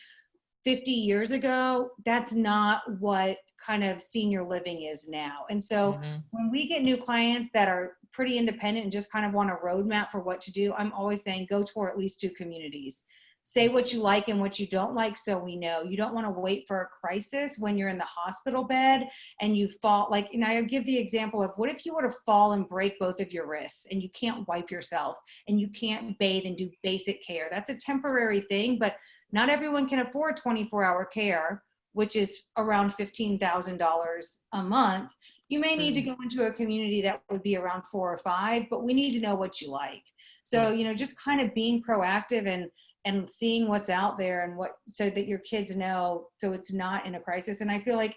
50 years ago, that's not what kind of senior living is now. And so when we get new clients that are pretty independent and just kind of want a roadmap for what to do, I'm always saying, go tour at least 2 communities. Say what you like and what you don't like, so we know. You don't want to wait for a crisis when you're in the hospital bed and you fall. Like, and I give the example of, what if you were to fall and break both of your wrists and you can't wipe yourself and you can't bathe and do basic care? That's a temporary thing, but not everyone can afford 24-hour care, which is around $15,000 a month. You may need to go into a community that would be around 4 or 5, but we need to know what you like. So, just kind of being proactive and seeing what's out there and so that your kids know, so it's not in a crisis. And I feel like,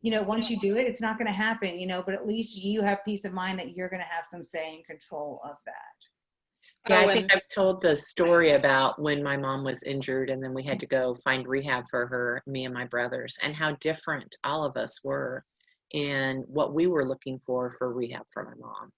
once you do it, it's not going to happen, but at least you have peace of mind that you're going to have some say and control of that. Yeah, I think I've told the story about when my mom was injured and then we had to go find rehab for her, me and my brothers, and how different all of us were in what we were looking for rehab for my mom.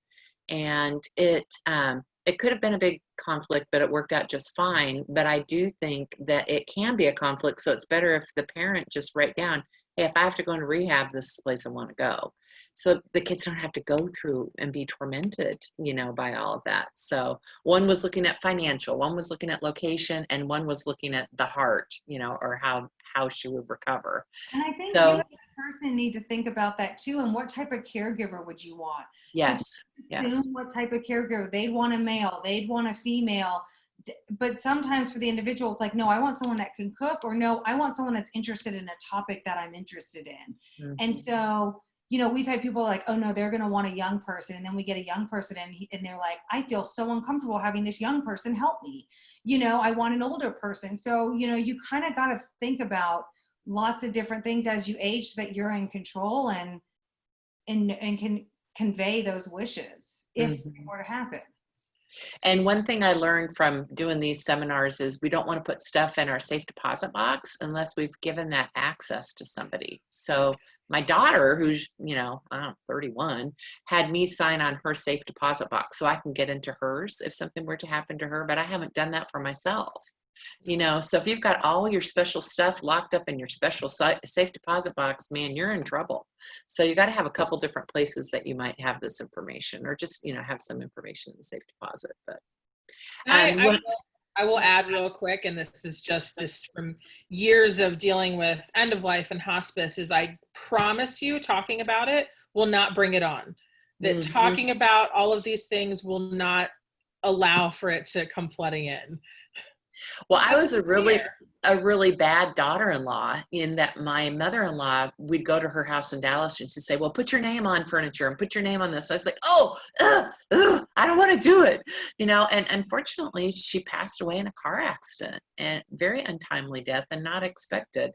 And it could have been a big conflict, but it worked out just fine. But I do think that it can be a conflict. So it's better if the parent just write down, hey, if I have to go into rehab, this is the place I want to go. So the kids don't have to go through and be tormented, by all of that. So one was looking at financial, one was looking at location, and one was looking at the heart, or how she would recover. And I think you as a person need to think about that too. And what type of caregiver would you want? Yes. What type of caregiver? They'd want a male, they'd want a female. But sometimes for the individual, it's like, no, I want someone that can cook, or no, I want someone that's interested in a topic that I'm interested in. And so, we've had people like, oh no, they're going to want a young person. And then we get a young person and they're like, I feel so uncomfortable having this young person help me. I want an older person. So, you kind of got to think about lots of different things as you age so that you're in control and can convey those wishes if it were to happen. And one thing I learned from doing these seminars is we don't want to put stuff in our safe deposit box unless we've given that access to somebody. So my daughter, who's, 31, had me sign on her safe deposit box so I can get into hers if something were to happen to her, but I haven't done that for myself. So if you've got all your special stuff locked up in your special safe deposit box, man, you're in trouble. So you got to have a couple different places that you might have this information, or just, have some information in the safe deposit. But I will add real quick, and this is just this from years of dealing with end of life and hospice, is I promise you talking about it will not bring it on. That talking about all of these things will not allow for it to come flooding in. Well, I was a really bad daughter-in-law, in that my mother-in-law, we'd go to her house in Dallas and she'd say, well, put your name on furniture and put your name on this. I was like, I don't want to do it, and unfortunately she passed away in a car accident, and very untimely death and not expected.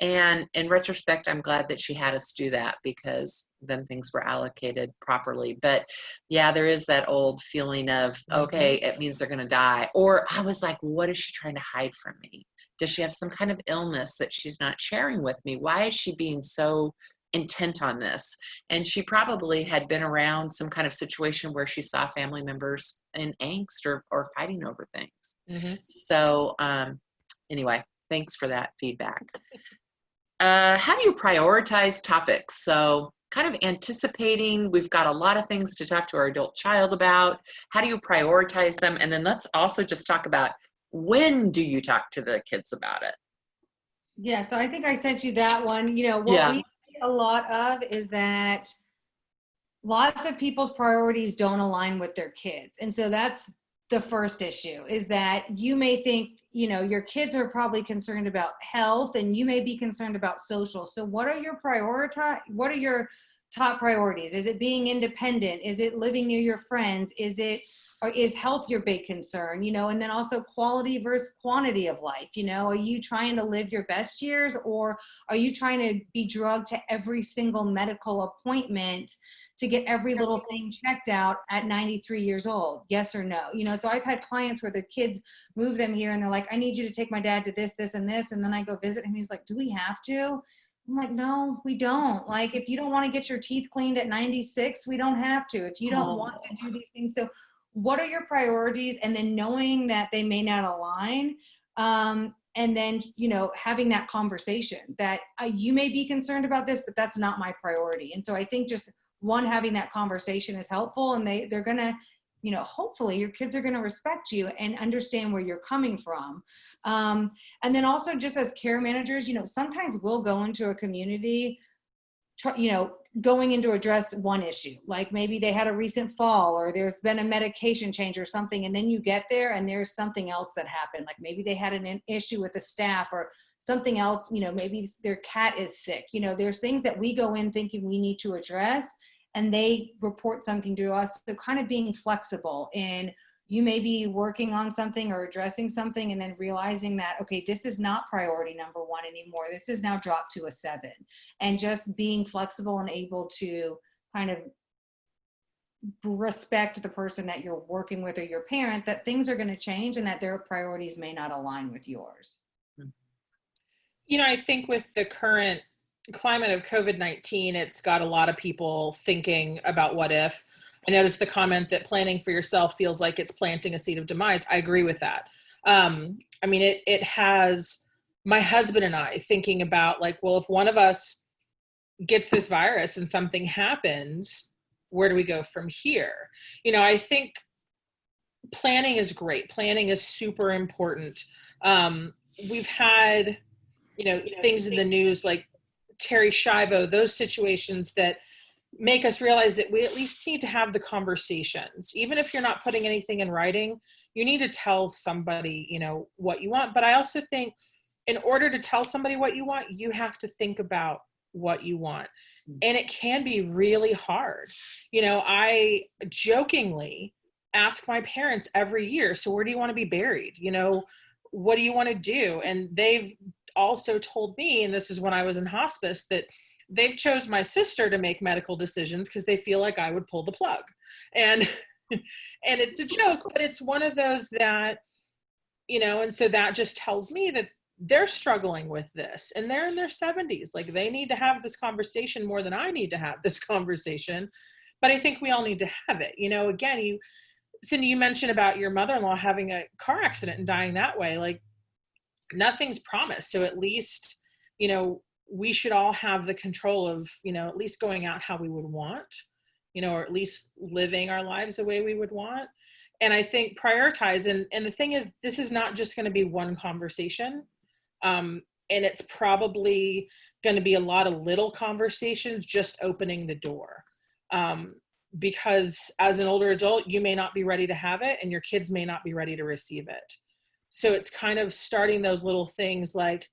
And in retrospect, I'm glad that she had us do that, because then things were allocated properly. But yeah, there is that old feeling of, okay, it means they're going to die. Or I was like, what is she trying to hide from me? Does she have some kind of illness that she's not sharing with me? Why is she being so intent on this? And she probably had been around some kind of situation where she saw family members in angst or fighting over things. So anyway, thanks for that feedback. How do you prioritize topics? So kind of anticipating, we've got a lot of things to talk to our adult child about. How do you prioritize them? And then let's also just talk about, when do you talk to the kids about it? Yeah, so I think I sent you that one. What we see a lot of is that lots of people's priorities don't align with their kids. And so that's the first issue, is that you may think, your kids are probably concerned about health, and you may be concerned about social. So what are your top priorities? Is it being independent? Is it living near your friends? Is health your big concern? And then also quality versus quantity of life. Are you trying to live your best years, or are you trying to be drugged to every single medical appointment to get every little thing checked out at 93 years old? Yes or no? So I've had clients where the kids move them here and they're like, I need you to take my dad to this, this, and this. And then I go visit him. He's like, do we have to? I'm like, no, we don't. Like, if you don't want to get your teeth cleaned at 96, we don't have to. If you don't want to do these things. So what are your priorities? And then knowing that they may not align. And then, having that conversation that you may be concerned about this, but that's not my priority. And so I think just having that conversation is helpful, and they're going to, hopefully your kids are going to respect you and understand where you're coming from. And then also, just as care managers, sometimes we'll go into a community, going in to address one issue, like maybe they had a recent fall, or there's been a medication change or something. And then you get there and there's something else that happened. Like maybe they had an issue with the staff or something else, maybe their cat is sick. There's things that we go in thinking we need to address, and they report something to us. So kind of being flexible, and you may be working on something or addressing something, and then realizing that, okay, this is not priority number one anymore. This is now dropped to a 7, and just being flexible and able to kind of respect the person that you're working with, or your parent, that things are going to change and that their priorities may not align with yours. I think with the current climate of COVID-19, it's got a lot of people thinking about what if. I noticed the comment that planning for yourself feels like it's planting a seed of demise. I agree with that. It has my husband and I thinking about, like, well, if one of us gets this virus and something happens, where do we go from here? I think planning is great. Planning is super important. We've had, things in the news like Terry Schiavo, those situations that make us realize that we at least need to have the conversations. Even if you're not putting anything in writing, you need to tell somebody, what you want. But I also think in order to tell somebody what you want, you have to think about what you want. And it can be really hard. I jokingly ask my parents every year, so where do you want to be buried? What do you want to do? And they've also told me, and this is when I was in hospice, that they've chose my sister to make medical decisions because they feel like I would pull the plug. And it's a joke, but it's one of those that, and so that just tells me that they're struggling with this, and they're in their 70s. Like, they need to have this conversation more than I need to have this conversation. But I think we all need to have it. Again, Cyndi, you mentioned about your mother-in-law having a car accident and dying that way. Like, nothing's promised. So at least, you know, we should all have the control of, you know, at least going out how we would want, you know, or at least living our lives the way we would want. And I think prioritize. And the thing is, this is not just going to be one conversation. And it's probably going to be a lot of little conversations, just opening the door. Because as an older adult, you may not be ready to have it, and your kids may not be ready to receive it. So it's kind of starting those little things like,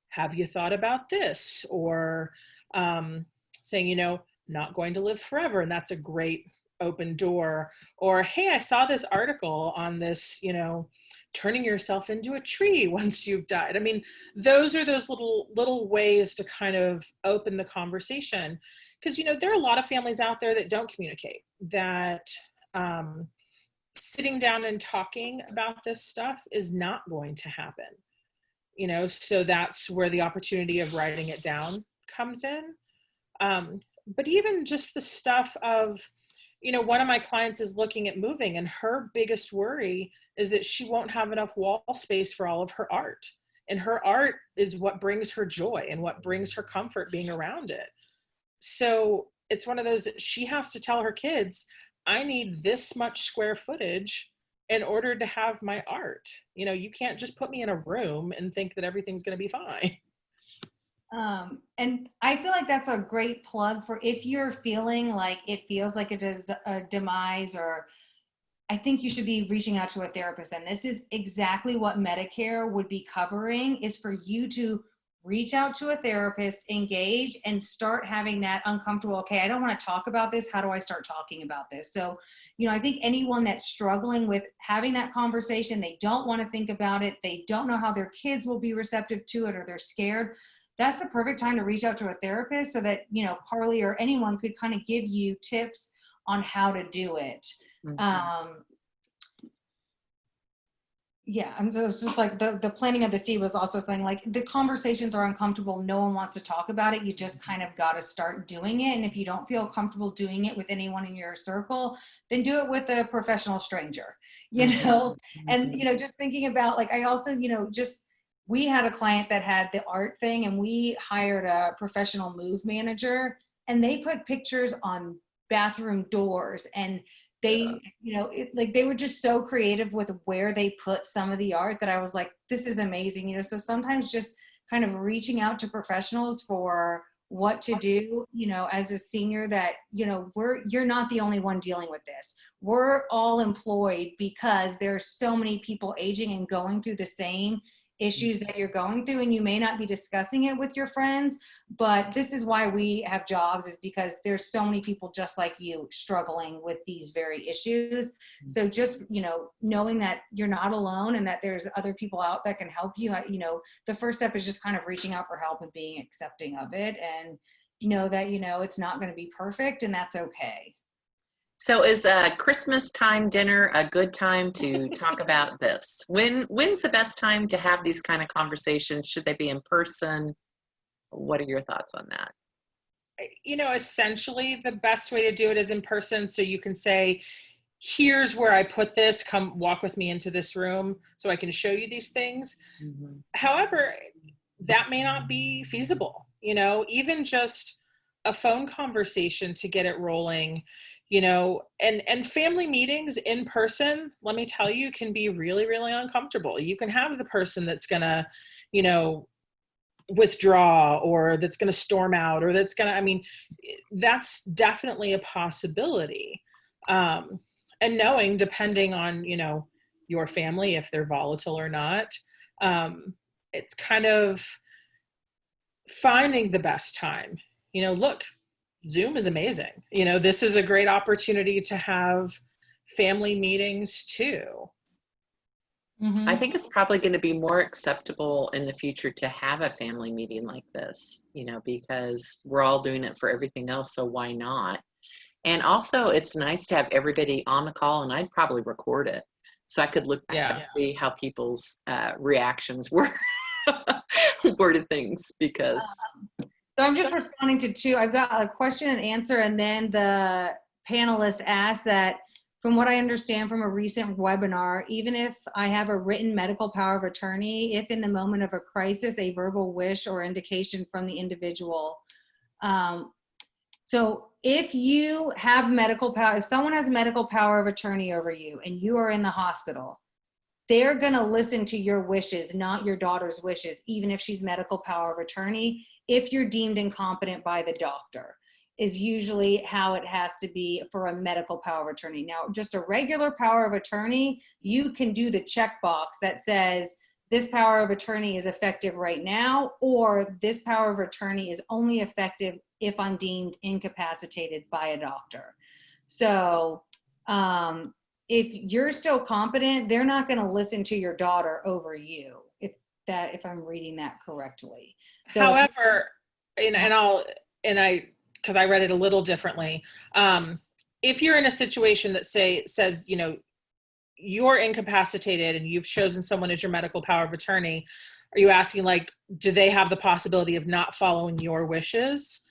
have you thought about this? Or saying, you know, not going to live forever. And that's a great open door. Or, hey, I saw this article on this, you know, turning yourself into a tree once you've died. I mean, those are those little ways to kind of open the conversation. Because, you know, there are a lot of families out there that don't communicate, that sitting down and talking about this stuff is not going to happen. You know, so that's where the opportunity of writing it down comes in. But even just the stuff of, you know, one of my clients is looking at moving, and her biggest worry is that she won't have enough wall space for all of her art. And her art is what brings her joy and what brings her comfort being around it. So it's one of those that she has to tell her kids, I need this much square footage in order to have my art. You know, you can't just put me in a room and think that everything's going to be fine. And I feel like that's a great plug for if you're feeling like it feels like it is a demise, or I think you should be reaching out to a therapist. And this is exactly what Medicare would be covering, is for you to reach out to a therapist, engage, and start having that uncomfortable, okay, I don't want to talk about this. How do I start talking about this? So, you know, I think anyone that's struggling with having that conversation, they don't want to think about it, they don't know how their kids will be receptive to it, or they're scared, that's the perfect time to reach out to a therapist, so that, you know, Carlye or anyone could kind of give you tips on how to do it. Mm-hmm. Yeah, I'm just like the planting of the seed was also saying, like, the conversations are uncomfortable. No one wants to talk about it. You just kind of got to start doing it. And if you don't feel comfortable doing it with anyone in your circle, then do it with a professional stranger, you know? Mm-hmm. And, you know, just thinking about, like, I also, you know, we had a client that had the art thing, and we hired a professional move manager, and they put pictures on bathroom doors, and they, you know, like, they were just so creative with where they put some of the art that I was like, this is amazing. You know, so sometimes just kind of reaching out to professionals for what to do, you know, as a senior, that, you know, you're not the only one dealing with this. We're all employed because there's so many people aging and going through the same issues that you're going through, and you may not be discussing it with your friends, but this is why we have jobs, is because there's so many people just like you struggling with these very issues. So just, you know, knowing that you're not alone and that there's other people out that can help you, you know, the first step is just kind of reaching out for help and being accepting of it, and you know that, you know, it's not going to be perfect, and that's okay. So is a Christmas time dinner a good time to talk about this? When's the best time to have these kind of conversations? Should they be in person? What are your thoughts on that? You know, essentially the best way to do it is in person. So you can say, here's where I put this, come walk with me into this room so I can show you these things. Mm-hmm. However, that may not be feasible, you know, even just a phone conversation to get it rolling. You know, and family meetings in person, let me tell you, can be really, really uncomfortable. You can have the person that's gonna, you know, withdraw, or that's gonna storm out, or that's gonna, I mean, that's definitely a possibility. And knowing, depending on, you know, your family, if they're volatile or not, it's kind of finding the best time. You know, look, Zoom is amazing. You know, this is a great opportunity to have family meetings too. Mm-hmm. I think it's probably going to be more acceptable in the future to have a family meeting like this, you know, because we're all doing it for everything else. So why not? And also it's nice to have everybody on the call, and I'd probably record it so I could look back and see how people's reactions were to things, because so I'm just responding to two. I've got a question and answer, and then the panelists asked that from what I understand from a recent webinar, even if I have a written medical power of attorney, if in the moment of a crisis, a verbal wish or indication from the individual. So if you have medical power, if someone has medical power of attorney over you and you are in the hospital, they're going to listen to your wishes, not your daughter's wishes, even if she's medical power of attorney, if you're deemed incompetent by the doctor, is usually how it has to be for a medical power of attorney. Now, just a regular power of attorney, you can do the checkbox that says this power of attorney is effective right now, or this power of attorney is only effective if I'm deemed incapacitated by a doctor. So if you're still competent, they're not going to listen to your daughter over you, if I'm reading that correctly. So However, because I read it a little differently. If you're in a situation that says, you know, you're incapacitated and you've chosen someone as your medical power of attorney, are you asking, like, do they have the possibility of not following your wishes?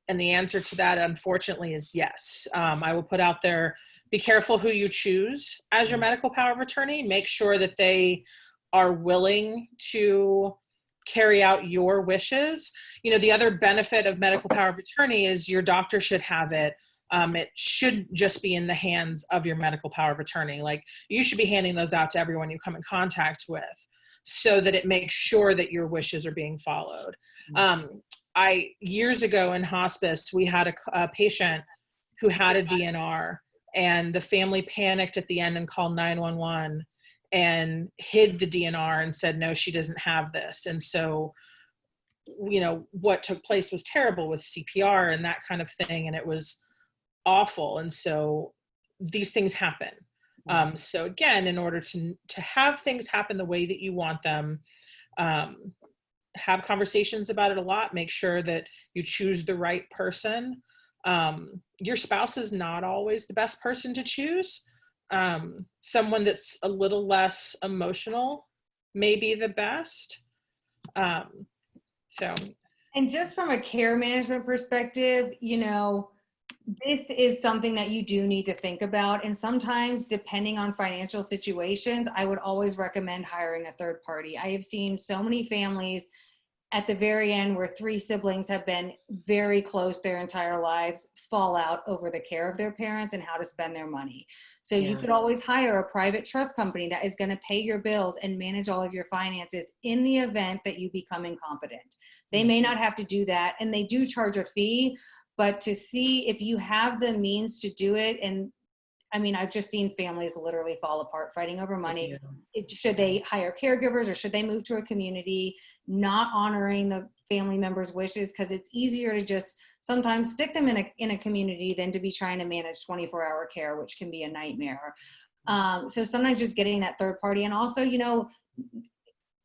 And the answer to that, unfortunately, is yes. I will put out there, be careful who you choose as your medical power of attorney. Make sure that they are willing to carry out your wishes. You know, the other benefit of medical power of attorney is your doctor should have it. It should just be in the hands of your medical power of attorney. Like, you should be handing those out to everyone you come in contact with so that it makes sure that your wishes are being followed. Years ago in hospice, we had a patient who had a DNR, and the family panicked at the end and called 911 and hid the DNR and said, no, she doesn't have this. And so, you know, what took place was terrible with CPR and that kind of thing. And it was awful. And so these things happen. So again, in order to have things happen the way that you want them, have conversations about it a lot. Make sure that you choose the right person. Your spouse is not always the best person to choose. Someone that's a little less emotional may be the best. And just from a care management perspective, you know, this is something that you do need to think about. And sometimes, depending on financial situations, I would always recommend hiring a third party. I have seen so many families at the very end where 3 siblings have been very close their entire lives fall out over the care of their parents and how to spend their money. So you could always hire a private trust company that is going to pay your bills and manage all of your finances in the event that you become incompetent. They may not have to do that, and they do charge a fee, but to see if you have the means to do it. And I mean, I've just seen families literally fall apart fighting over money. Should they hire caregivers or should they move to a community, not honoring the family members' wishes? Because it's easier to just sometimes stick them in a community than to be trying to manage 24-hour care, which can be a nightmare. So sometimes just getting that third party. And also, you know,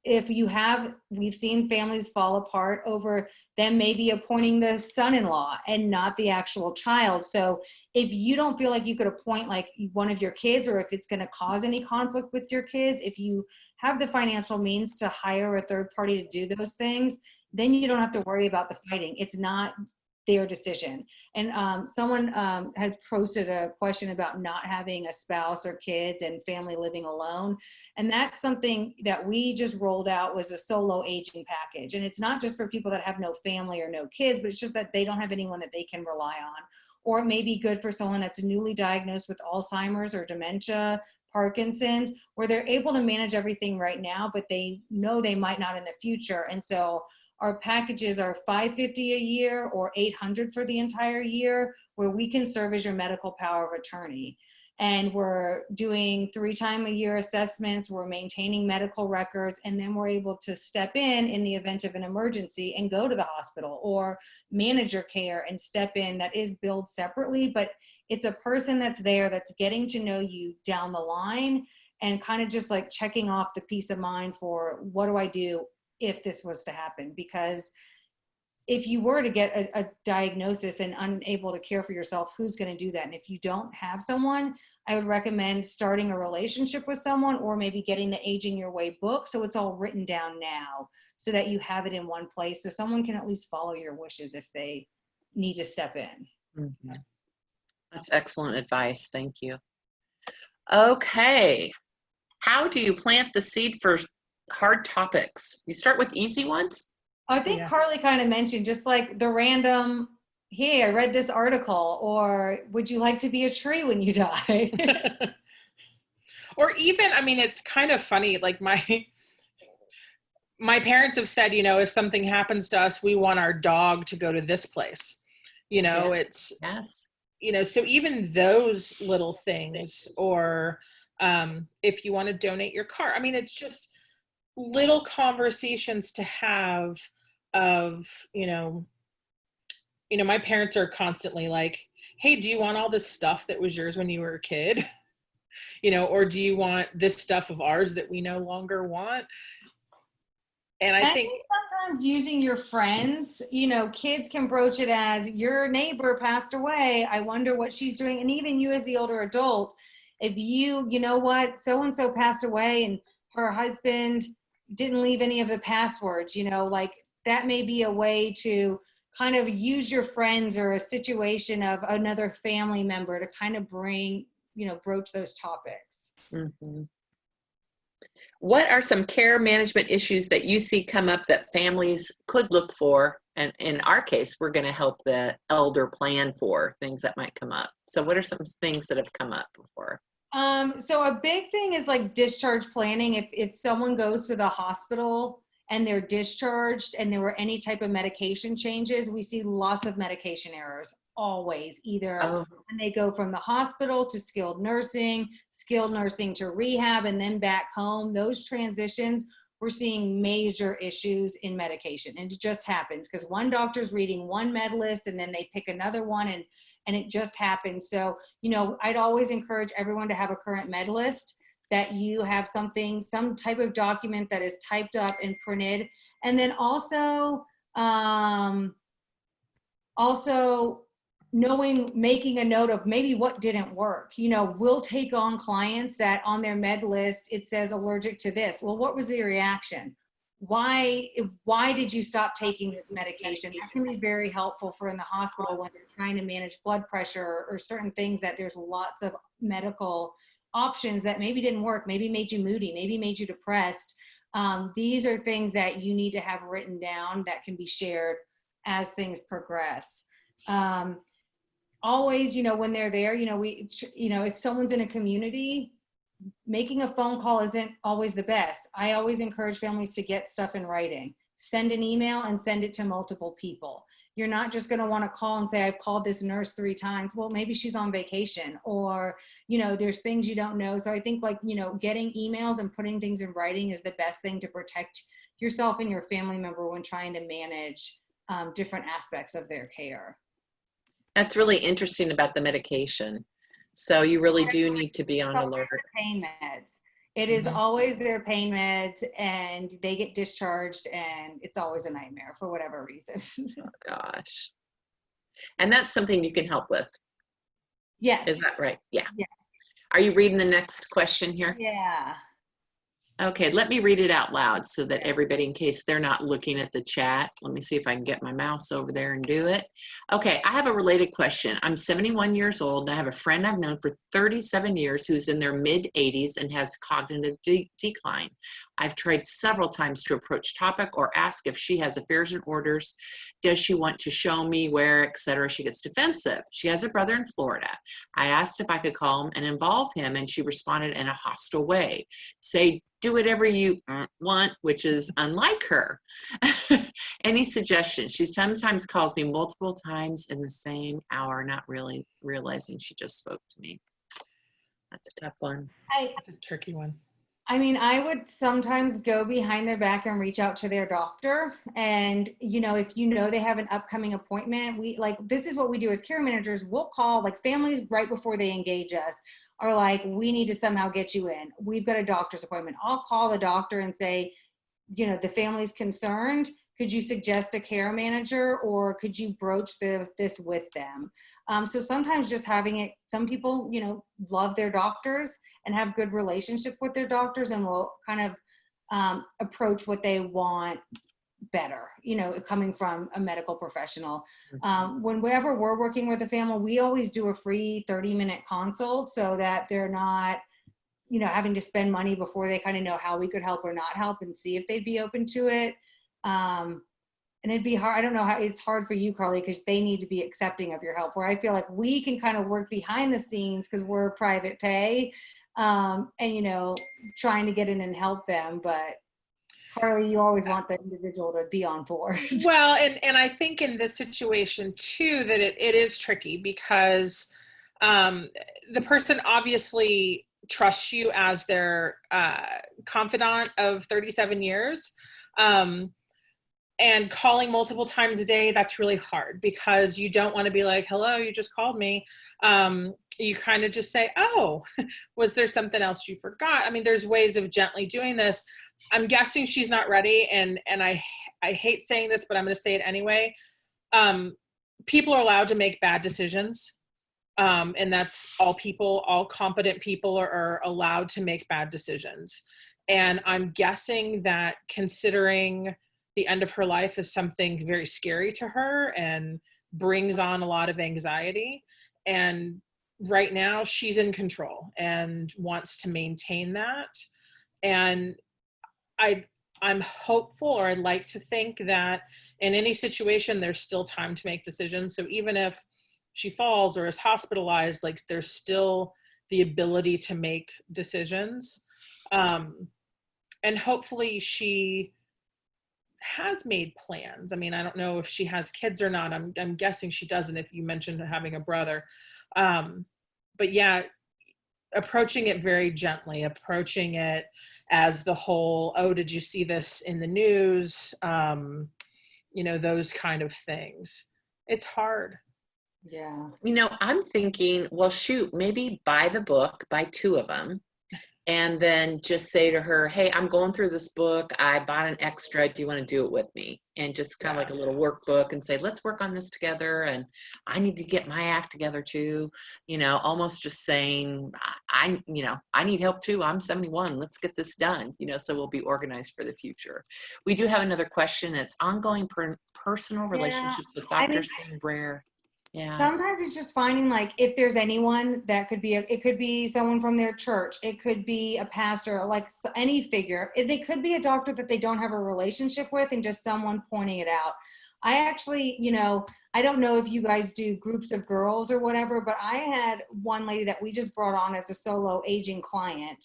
we've seen families fall apart over them maybe appointing the son-in-law and not the actual child. So if you don't feel like you could appoint like one of your kids, or if it's going to cause any conflict with your kids, if you have the financial means to hire a third party to do those things, then you don't have to worry about the fighting. It's not their decision. And someone had posted a question about not having a spouse or kids and family living alone. And that's something that we just rolled out, was a solo aging package. And it's not just for people that have no family or no kids, but it's just that they don't have anyone that they can rely on. Or it may be good for someone that's newly diagnosed with Alzheimer's or dementia, Parkinson's, where they're able to manage everything right now, but they know they might not in the future. And so our packages are $550 a year or $800 for the entire year, where we can serve as your medical power of attorney. And we're doing 3 times a year assessments, we're maintaining medical records, and then we're able to step in the event of an emergency and go to the hospital, or manage your care and step in. That is billed separately, but it's a person that's there that's getting to know you down the line and kind of just like checking off the peace of mind for what do I do if this was to happen. Because if you were to get a diagnosis and unable to care for yourself, who's going to do that? And if you don't have someone, I would recommend starting a relationship with someone, or maybe getting the Aging Your Way book, so it's all written down now so that you have it in one place, so someone can at least follow your wishes if they need to step in. That's excellent advice. Thank you. Okay. How do you plant the seed for hard topics? You start with easy ones? I think Yeah. Carlye kind of mentioned just like the random, hey, I read this article, or would you like to be a tree when you die? Or even, I mean, it's kind of funny, like my parents have said, you know, if something happens to us, we want our dog to go to this place. You know, it's, Yes. you know, so even those little things, or if you want to donate your car, I mean, it's just little conversations to have of, my parents are constantly like, hey, do you want all this stuff that was yours when you were a kid? Or do you want this stuff of ours that we no longer want? And I think sometimes using your friends, kids can broach it as your neighbor passed away. I wonder what she's doing. And even you as the older adult, if you know what, so-and-so passed away and her husband didn't leave any of the passwords, like that may be a way to kind of use your friends or a situation of another family member to kind of bring, broach those topics. Mm-hmm. What are some care management issues that you see come up that families could look for? And in our case, we're going to help the elder plan for things that might come up. So what are some things that have come up before? So a big thing is like discharge planning. If someone goes to the hospital and they're discharged and there were any type of medication changes, we see lots of medication errors always, either when they go from the hospital to skilled nursing to rehab, and then back home. Those transitions, we're seeing major issues in medication. And it just happens because one doctor's reading one med list and then they pick another one, and it just happens. So, I'd always encourage everyone to have a current med list, that you have some type of document that is typed up and printed. And then also making a note of maybe what didn't work. We'll take on clients that on their med list, it says allergic to this. Well, what was the reaction? Why did you stop taking this medication? That can be very helpful for in the hospital when they're trying to manage blood pressure or certain things that there's lots of medical options that maybe didn't work, maybe made you moody, maybe made you depressed. These are things that you need to have written down that can be shared as things progress. Always, when they're there, if someone's in a community, making a phone call isn't always the best. I always encourage families to get stuff in writing. Send an email and send it to multiple people. You're not just going to want to call and say, I've called this nurse 3 times. Well, maybe she's on vacation, or, there's things you don't know. So I think getting emails and putting things in writing is the best thing to protect yourself and your family member when trying to manage different aspects of their care. That's really interesting about the medication. So you really do need to be on alert. Pain meds. It is always their pain meds, and they get discharged, and it's always a nightmare for whatever reason. Oh gosh. And that's something you can help with. Yes. Is that right? Yeah. Yes. Are you reading the next question here? Yeah. Okay, let me read it out loud so that everybody, in case they're not looking at the chat, let me see if I can get my mouse over there and do it. Okay, I have a related question. I'm 71 years old, and I have a friend I've known for 37 years who's in their mid-80s and has cognitive decline. I've tried several times to approach topic or ask if she has affairs and orders. Does she want to show me where, etc.? She gets defensive. She has a brother in Florida. I asked if I could call him and involve him, and she responded in a hostile way. Say, do whatever you want, which is unlike her. Any suggestions? She sometimes calls me multiple times in the same hour, not really realizing she just spoke to me. That's a tough one. It's a tricky one. I mean, I would sometimes go behind their back and reach out to their doctor. And, if they have an upcoming appointment, this is what we do as care managers. We'll call families right before they engage us are like, we need to somehow get you in. We've got a doctor's appointment. I'll call the doctor and say, the family's concerned. Could you suggest a care manager, or could you broach this with them? So sometimes just having it, some people, love their doctors and have good relationship with their doctors, and will kind of approach what they want better, coming from a medical professional. Whenever we're working with a family, we always do a free 30-minute consult so that they're not having to spend money before they kind of know how we could help or not help and see if they'd be open to it. And it'd be hard. I don't know how it's hard for you, Carlye, because they need to be accepting of your help, where I feel like we can kind of work behind the scenes because we're private pay, and, trying to get in and help them. But Carlye, you always want the individual to be on board. Well, and I think in this situation too, that it is tricky because the person obviously trusts you as their confidant of 37 years. And calling multiple times a day, that's really hard because you don't want to be like, hello, you just called me. You kind of just say, oh, was there something else you forgot? I mean, there's ways of gently doing this. I'm guessing she's not ready. And I hate saying this, but I'm going to say it anyway. People are allowed to make bad decisions. And that's all competent people are allowed to make bad decisions. And I'm guessing that considering the end of her life is something very scary to her and brings on a lot of anxiety. And right now she's in control and wants to maintain that. And I'm hopeful, or I'd like to think that in any situation, there's still time to make decisions. So even if she falls or is hospitalized, like there's still the ability to make decisions. And hopefully she has made plans. I mean, I don't know if she has kids or not. I'm guessing she doesn't if you mentioned having a brother. But yeah, approaching it very gently, approaching it as the whole, oh, did you see this in the news? Those kind of things. It's hard. Yeah. I'm thinking, well, shoot, maybe buy the book, buy 2 of them. And then just say to her, hey, I'm going through this book. I bought an extra. Do you want to do it with me? And just kind of like a little workbook and say, let's work on this together. And I need to get my act together too. Almost just saying, I need help too. I'm 71. Let's get this done. So we'll be organized for the future. We do have another question. It's ongoing personal relationships with Dr. Brer. Yeah. Sometimes it's just finding, like, if there's anyone that could be, it could be someone from their church. It could be a pastor, like any figure. It could be a doctor that they don't have a relationship with and just someone pointing it out. I actually, I don't know if you guys do groups of girls or whatever, but I had one lady that we just brought on as a solo aging client.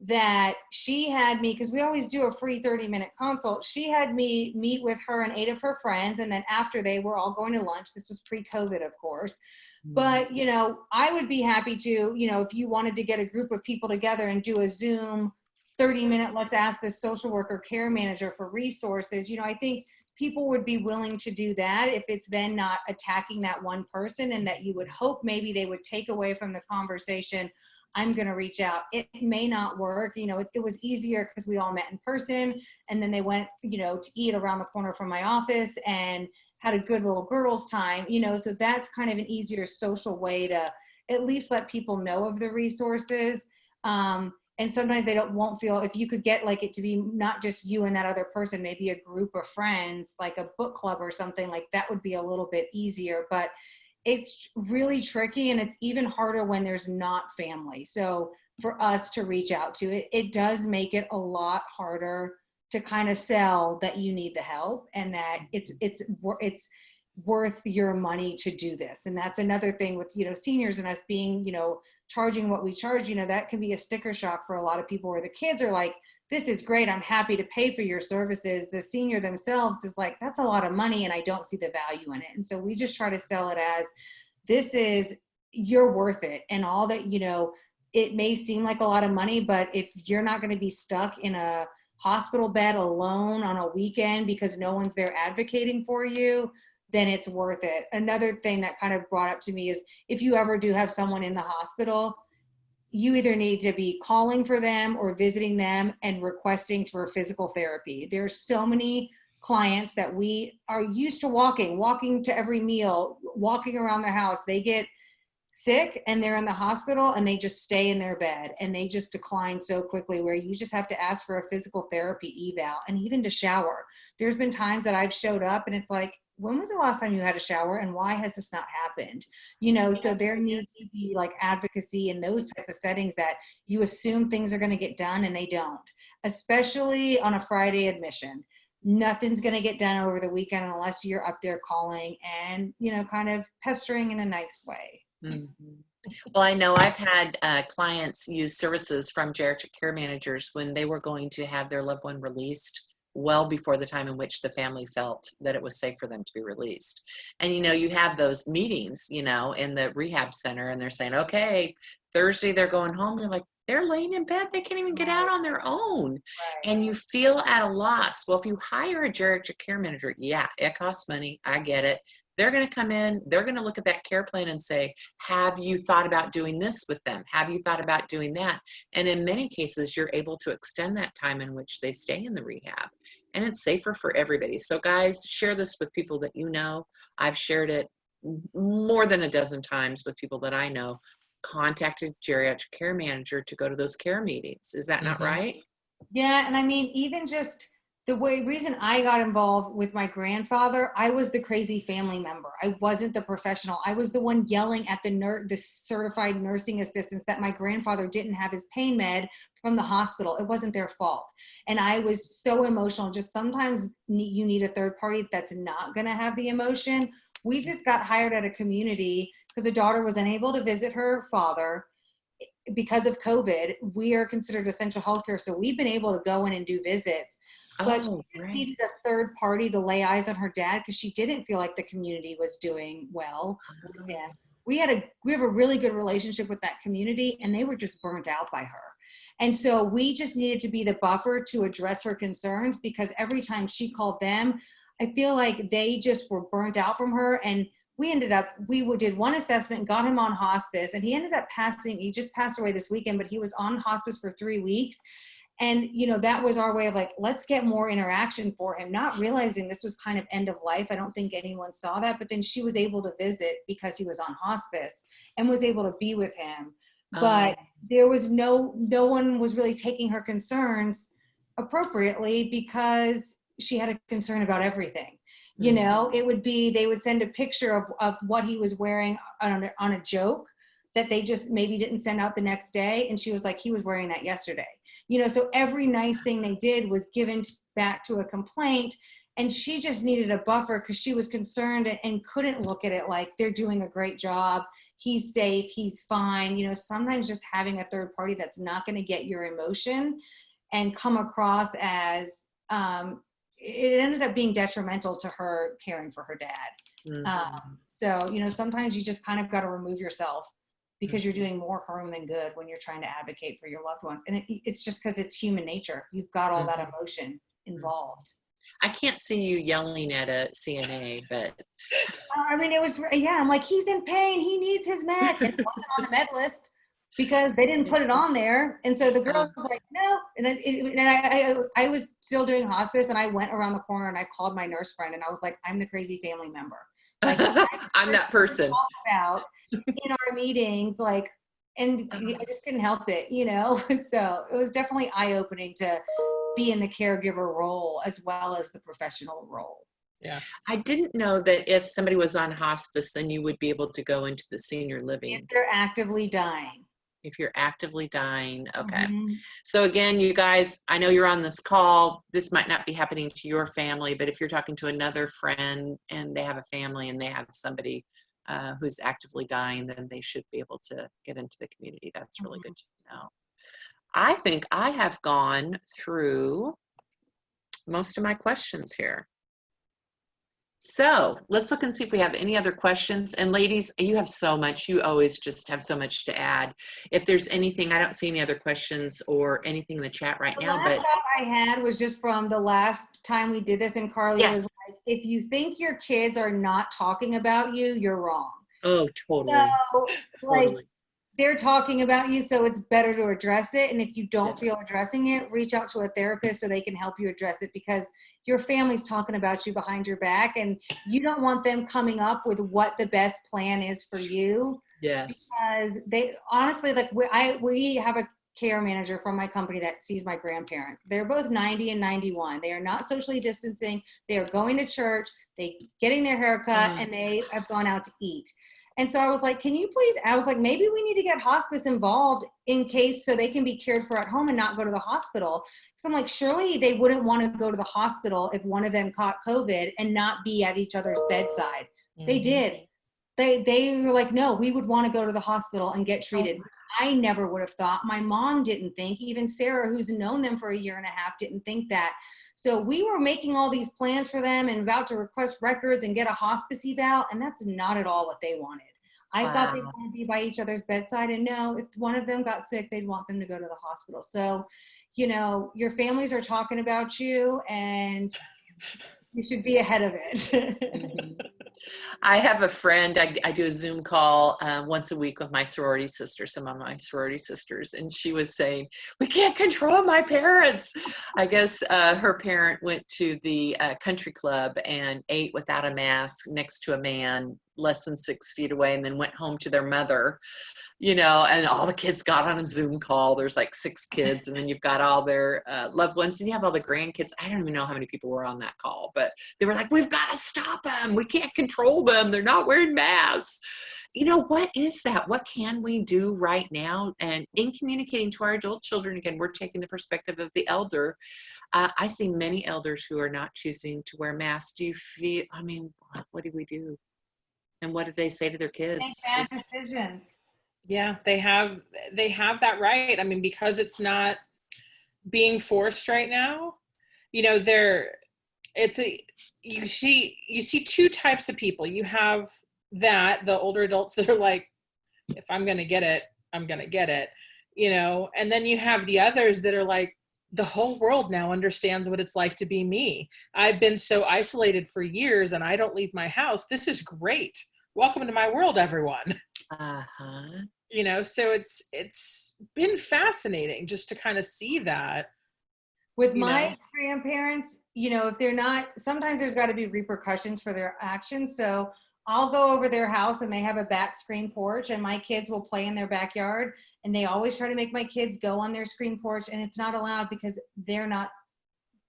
That she had me, because we always do a free 30-minute consult. She had me meet with her and 8 of her friends. And then after they were all going to lunch, this was pre-COVID, of course. But, I would be happy to, if you wanted to get a group of people together and do a Zoom 30-minute, let's ask this social worker care manager for resources. I think people would be willing to do that if it's then not attacking that one person, and that you would hope maybe they would take away from the conversation, I'm going to reach out. It may not work. It was easier because we all met in person, and then they went, to eat around the corner from my office and had a good little girls' time, so that's kind of an easier social way to at least let people know of the resources. And sometimes they won't feel, if you could get like it to be not just you and that other person, maybe a group of friends, like a book club or something, like that would be a little bit easier. But it's really tricky, and it's even harder when there's not family. So for us to reach out to it, it does make it a lot harder to kind of sell that you need the help and that it's worth your money to do this. And that's another thing with, seniors and us being, charging what we charge, that can be a sticker shock for a lot of people, where the kids are like, this is great, I'm happy to pay for your services. The senior themselves is like, that's a lot of money and I don't see the value in it. And so we just try to sell it as, you're worth it. And all that, it may seem like a lot of money, but if you're not going to be stuck in a hospital bed alone on a weekend because no one's there advocating for you, then it's worth it. Another thing that kind of brought up to me is, if you ever do have someone in the hospital, you either need to be calling for them or visiting them and requesting for physical therapy. There's so many clients that we are used to walking to every meal, walking around the house. They get sick and they're in the hospital and they just stay in their bed and they just decline so quickly, where you just have to ask for a physical therapy eval and even to shower. There's been times that I've showed up and it's like, when was the last time you had a shower and why has this not happened? So there needs to be like advocacy in those type of settings that you assume things are going to get done and they don't, especially on a Friday admission. Nothing's going to get done over the weekend unless you're up there calling and, kind of pestering in a nice way. Mm-hmm. Well, I know I've had clients use services from geriatric care managers when they were going to have their loved one released well before the time in which the family felt that it was safe for them to be released. And, you have those meetings, in the rehab center, and they're saying, okay, Thursday they're going home. They're like, they're laying in bed. They can't even get out on their own. Right. And you feel at a loss. Well, if you hire a geriatric care manager, yeah, it costs money. I get it. They're going to come in, they're going to look at that care plan and say, have you thought about doing this with them? Have you thought about doing that? And in many cases, you're able to extend that time in which they stay in the rehab. And it's safer for everybody. So guys, share this with people that you know. I've shared it more than a dozen times with people that I know. Contact a geriatric care manager to go to those care meetings. Is that not right? Yeah, and I mean, even just the reason I got involved with my grandfather, I was the crazy family member. I wasn't the professional. I was the one yelling at the certified nursing assistants that my grandfather didn't have his pain med from the hospital. It wasn't their fault. And I was so emotional. Just sometimes you need a third party that's not going to have the emotion. We just got hired at a community because a daughter was unable to visit her father because of COVID. We are considered essential healthcare, so we've been able to go in and do visits. But she just needed a third party to lay eyes on her dad because she didn't feel like the community was doing well. Yeah. We have a really good relationship with that community, and they were just burnt out by her. And so we just needed to be the buffer to address her concerns, because every time she called them, I feel like they just were burnt out from her. And we did one assessment, got him on hospice, and he just passed away this weekend, but he was on hospice for 3 weeks. And, that was our way of like, let's get more interaction for him, not realizing this was kind of end of life. I don't think anyone saw that, but then she was able to visit because he was on hospice and was able to be with him. But there was no one was really taking her concerns appropriately because she had a concern about everything. It would be, they would send a picture of what he was wearing on a joke that they just maybe didn't send out the next day. And she was like, he was wearing that yesterday. So every nice thing they did was given back to a complaint. And she just needed a buffer because she was concerned and couldn't look at it like they're doing a great job. He's safe. He's fine. Sometimes just having a third party that's not going to get your emotion and come across as, it ended up being detrimental to her caring for her dad. So, sometimes you just kind of got to remove yourself because you're doing more harm than good when you're trying to advocate for your loved ones. And it's just because it's human nature. You've got all that emotion involved. I can't see you yelling at a CNA, but. I mean, it was, I'm like, he's in pain. He needs his meds. And it wasn't on the med list because they didn't put it on there. And so the girl was like, no. And I was still doing hospice, and I went around the corner and I called my nurse friend and I was like, I'm the crazy family member. Like, I'm that person. Talk about in our meetings, and I just couldn't help it, So it was definitely eye-opening to be in the caregiver role as well as the professional role. Yeah. I didn't know that if somebody was on hospice, then you would be able to go into the senior living. If they're actively dying. If you're actively dying. Okay. So again, you guys, I know you're on this call. This might not be happening to your family, but if you're talking to another friend and they have a family and they have somebody who's actively dying, then they should be able to get into the community. That's really good to know. I think I have gone through most of my questions here. So let's look and see if we have any other questions. And ladies, you have so much. You always just have so much to add. If there's anything, I don't see any other questions or anything in the chat right now. The last thought I had was just from the last time we did this, and Carlye was like, if you think your kids are not talking about you, you're wrong. Oh, totally. So, totally. They're talking about you, so it's better to address it. And if you don't feel addressing it, reach out to a therapist so they can help you address it, because your family's talking about you behind your back, and you don't want them coming up with what the best plan is for you. Yes. Because they honestly, we have care manager from my company that sees my grandparents. They're both 90 and 91. They are not socially distancing. They are going to church, they getting their hair cut, and they have gone out to eat. And so I was like, can you please, I was like, maybe we need to get hospice involved in case so they can be cared for at home and not go to the hospital. Because I'm like, surely they wouldn't want to go to the hospital if one of them caught COVID and not be at each other's bedside. They did. They were like, no, we would want to go to the hospital and get treated. I never would have thought. My mom didn't think. Even Sarah, who's known them for a year and a half, didn't think that. So we were making all these plans for them and about to request records and get a hospice eval, and that's not at all what they wanted. I thought they wanted to be by each other's bedside, and no, if one of them got sick, they'd want them to go to the hospital. So, you know, your families are talking about you, and you should be ahead of it. I have a friend, I do a Zoom call once a week with my sorority sisters, some of my sorority sisters, and she was saying, we can't control my parents. I guess her parent went to the country club and ate without a mask next to a man less than 6 feet away, and then went home to their mother, you know, and all the kids got on a Zoom call. There's like 6 kids, and then you've got all their loved ones, and you have all the grandkids. I don't even know how many people were on that call, but they were like, we've got to stop them. We can't control them. They're not wearing masks. You know, what is that? What can we do right now? And in communicating to our adult children, again, we're taking the perspective of the elder. I see many elders who are not choosing to wear masks. Do you feel, I mean, what do we do? And what did they say to their kids? Make bad decisions. Yeah, they have that right. I mean, because it's not being forced right now, you know, you see 2 types of people. You have the older adults that are like, if I'm going to get it, I'm going to get it, you know, and then you have the others that are like, the whole world now understands what it's like to be me. I've been so isolated for years and I don't leave my house. This is great. Welcome to my world, everyone. You know, so it's been fascinating just to kind of see that. With my grandparents, you know, if they're not, sometimes there's got to be repercussions for their actions. So I'll go over their house and they have a back screen porch and my kids will play in their backyard, and they always try to make my kids go on their screen porch, and it's not allowed because they're not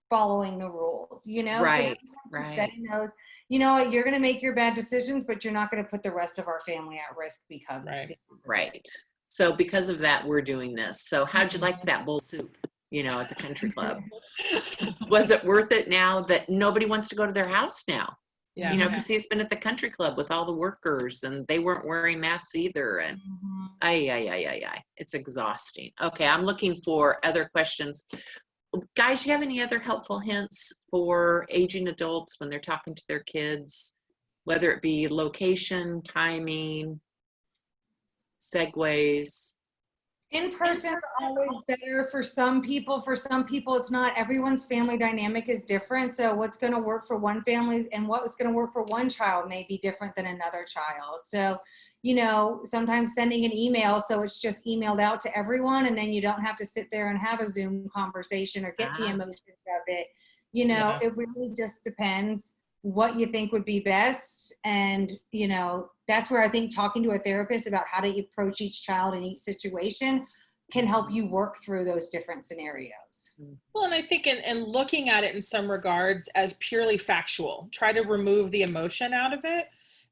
following the rules, you know? Right, so just setting those, you know what, you're going to make your bad decisions, but you're not going to put the rest of our family at risk because of it. Right. So because of that, we're doing this. So how'd you like that bowl soup, you know, at the country club? Was it worth it now that nobody wants to go to their house now? Yeah. You know, because he's been at the country club with all the workers and they weren't wearing masks either. And it's exhausting. Okay, I'm looking for other questions. Guys, you have any other helpful hints for aging adults when they're talking to their kids, whether it be location, timing, segues? In person is always better for some people. For some people, it's not. Everyone's family dynamic is different. So what's going to work for one family and what's going to work for one child may be different than another child. So, you know, sometimes sending an email so it's just emailed out to everyone, and then you don't have to sit there and have a Zoom conversation or get the emotions of it. You know, it really just depends what you think would be best. And, you know, that's where I think talking to a therapist about how to approach each child in each situation can help you work through those different scenarios. Well, and I think in looking at it in some regards as purely factual, try to remove the emotion out of it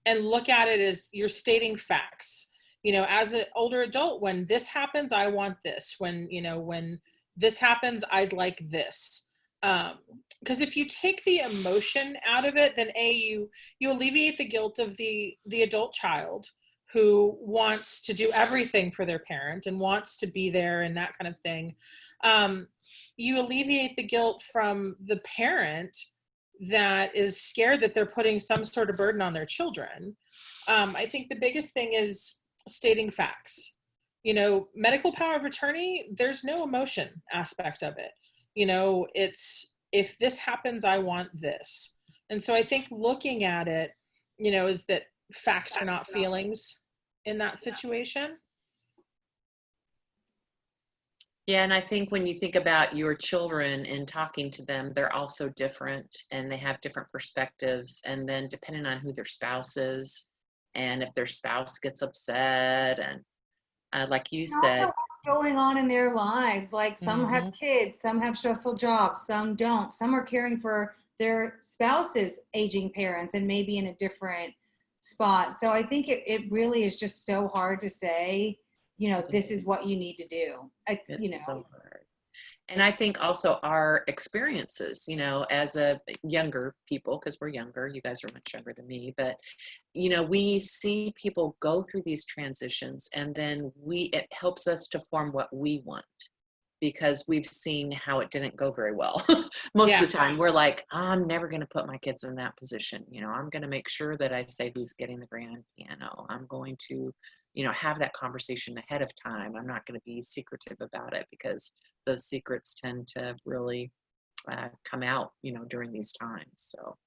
and look at it as you're stating facts. You know, as an older adult, when this happens, I want this. When this happens, I'd like this. Because if you take the emotion out of it, then you alleviate the guilt of the adult child who wants to do everything for their parent and wants to be there and that kind of thing. You alleviate the guilt from the parent that is scared that they're putting some sort of burden on their children. I think the biggest thing is stating facts. You know, medical power of attorney, there's no emotion aspect of it. You know, it's, if this happens, I want this. And so I think looking at it, you know, is that facts are not feelings in that situation. Yeah, and I think when you think about your children and talking to them, they're also different and they have different perspectives. And then depending on who their spouse is, and if their spouse gets upset, and like you said, going on in their lives. Like some have Mhm. kids, some have stressful jobs, some don't. Some are caring for their spouse's aging parents and maybe in a different spot. So I think it really is just so hard to say, this is what you need to do. It's so hard. And I think also our experiences, as a younger people, because we're younger, you guys are much younger than me, but, we see people go through these transitions, and then it helps us to form what we want, because we've seen how it didn't go very well. Most Yeah. of the time we're like, I'm never going to put my kids in that position. I'm going to make sure that I say who's getting the grand piano. I'm going to, have that conversation ahead of time. I'm not going to be secretive about it, because those secrets tend to really come out, during these times. So,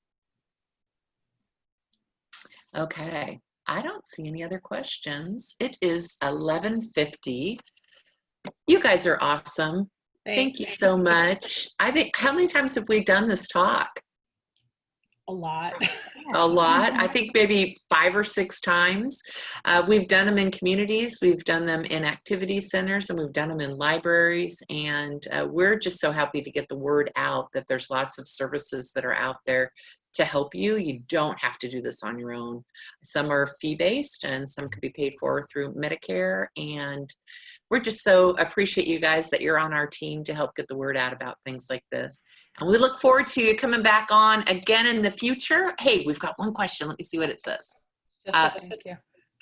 okay. I don't see any other questions. It is 11:50. You guys are awesome. Thank you so much. I think, how many times have we done this talk? A lot. A lot. I think maybe 5 or 6 times. We've done them in communities, we've done them in activity centers, and we've done them in libraries. And we're just so happy to get the word out that there's lots of services that are out there to help you. You don't have to do this on your own. Some are fee-based, and some could be paid for through Medicare. And we're just so appreciate you guys that you're on our team to help get the word out about things like this. And we look forward to you coming back on again in the future. Hey, we've got one question. Let me see what it says. Thank you. It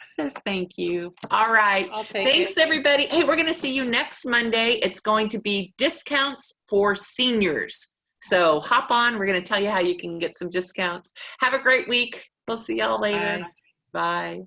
says thank you. All right. I'll take Thanks, it. everybody. Hey, we're going to see you next Monday. It's going to be discounts for seniors. So hop on. We're going to tell you how you can get some discounts. Have a great week. We'll see y'all later. Bye. Bye.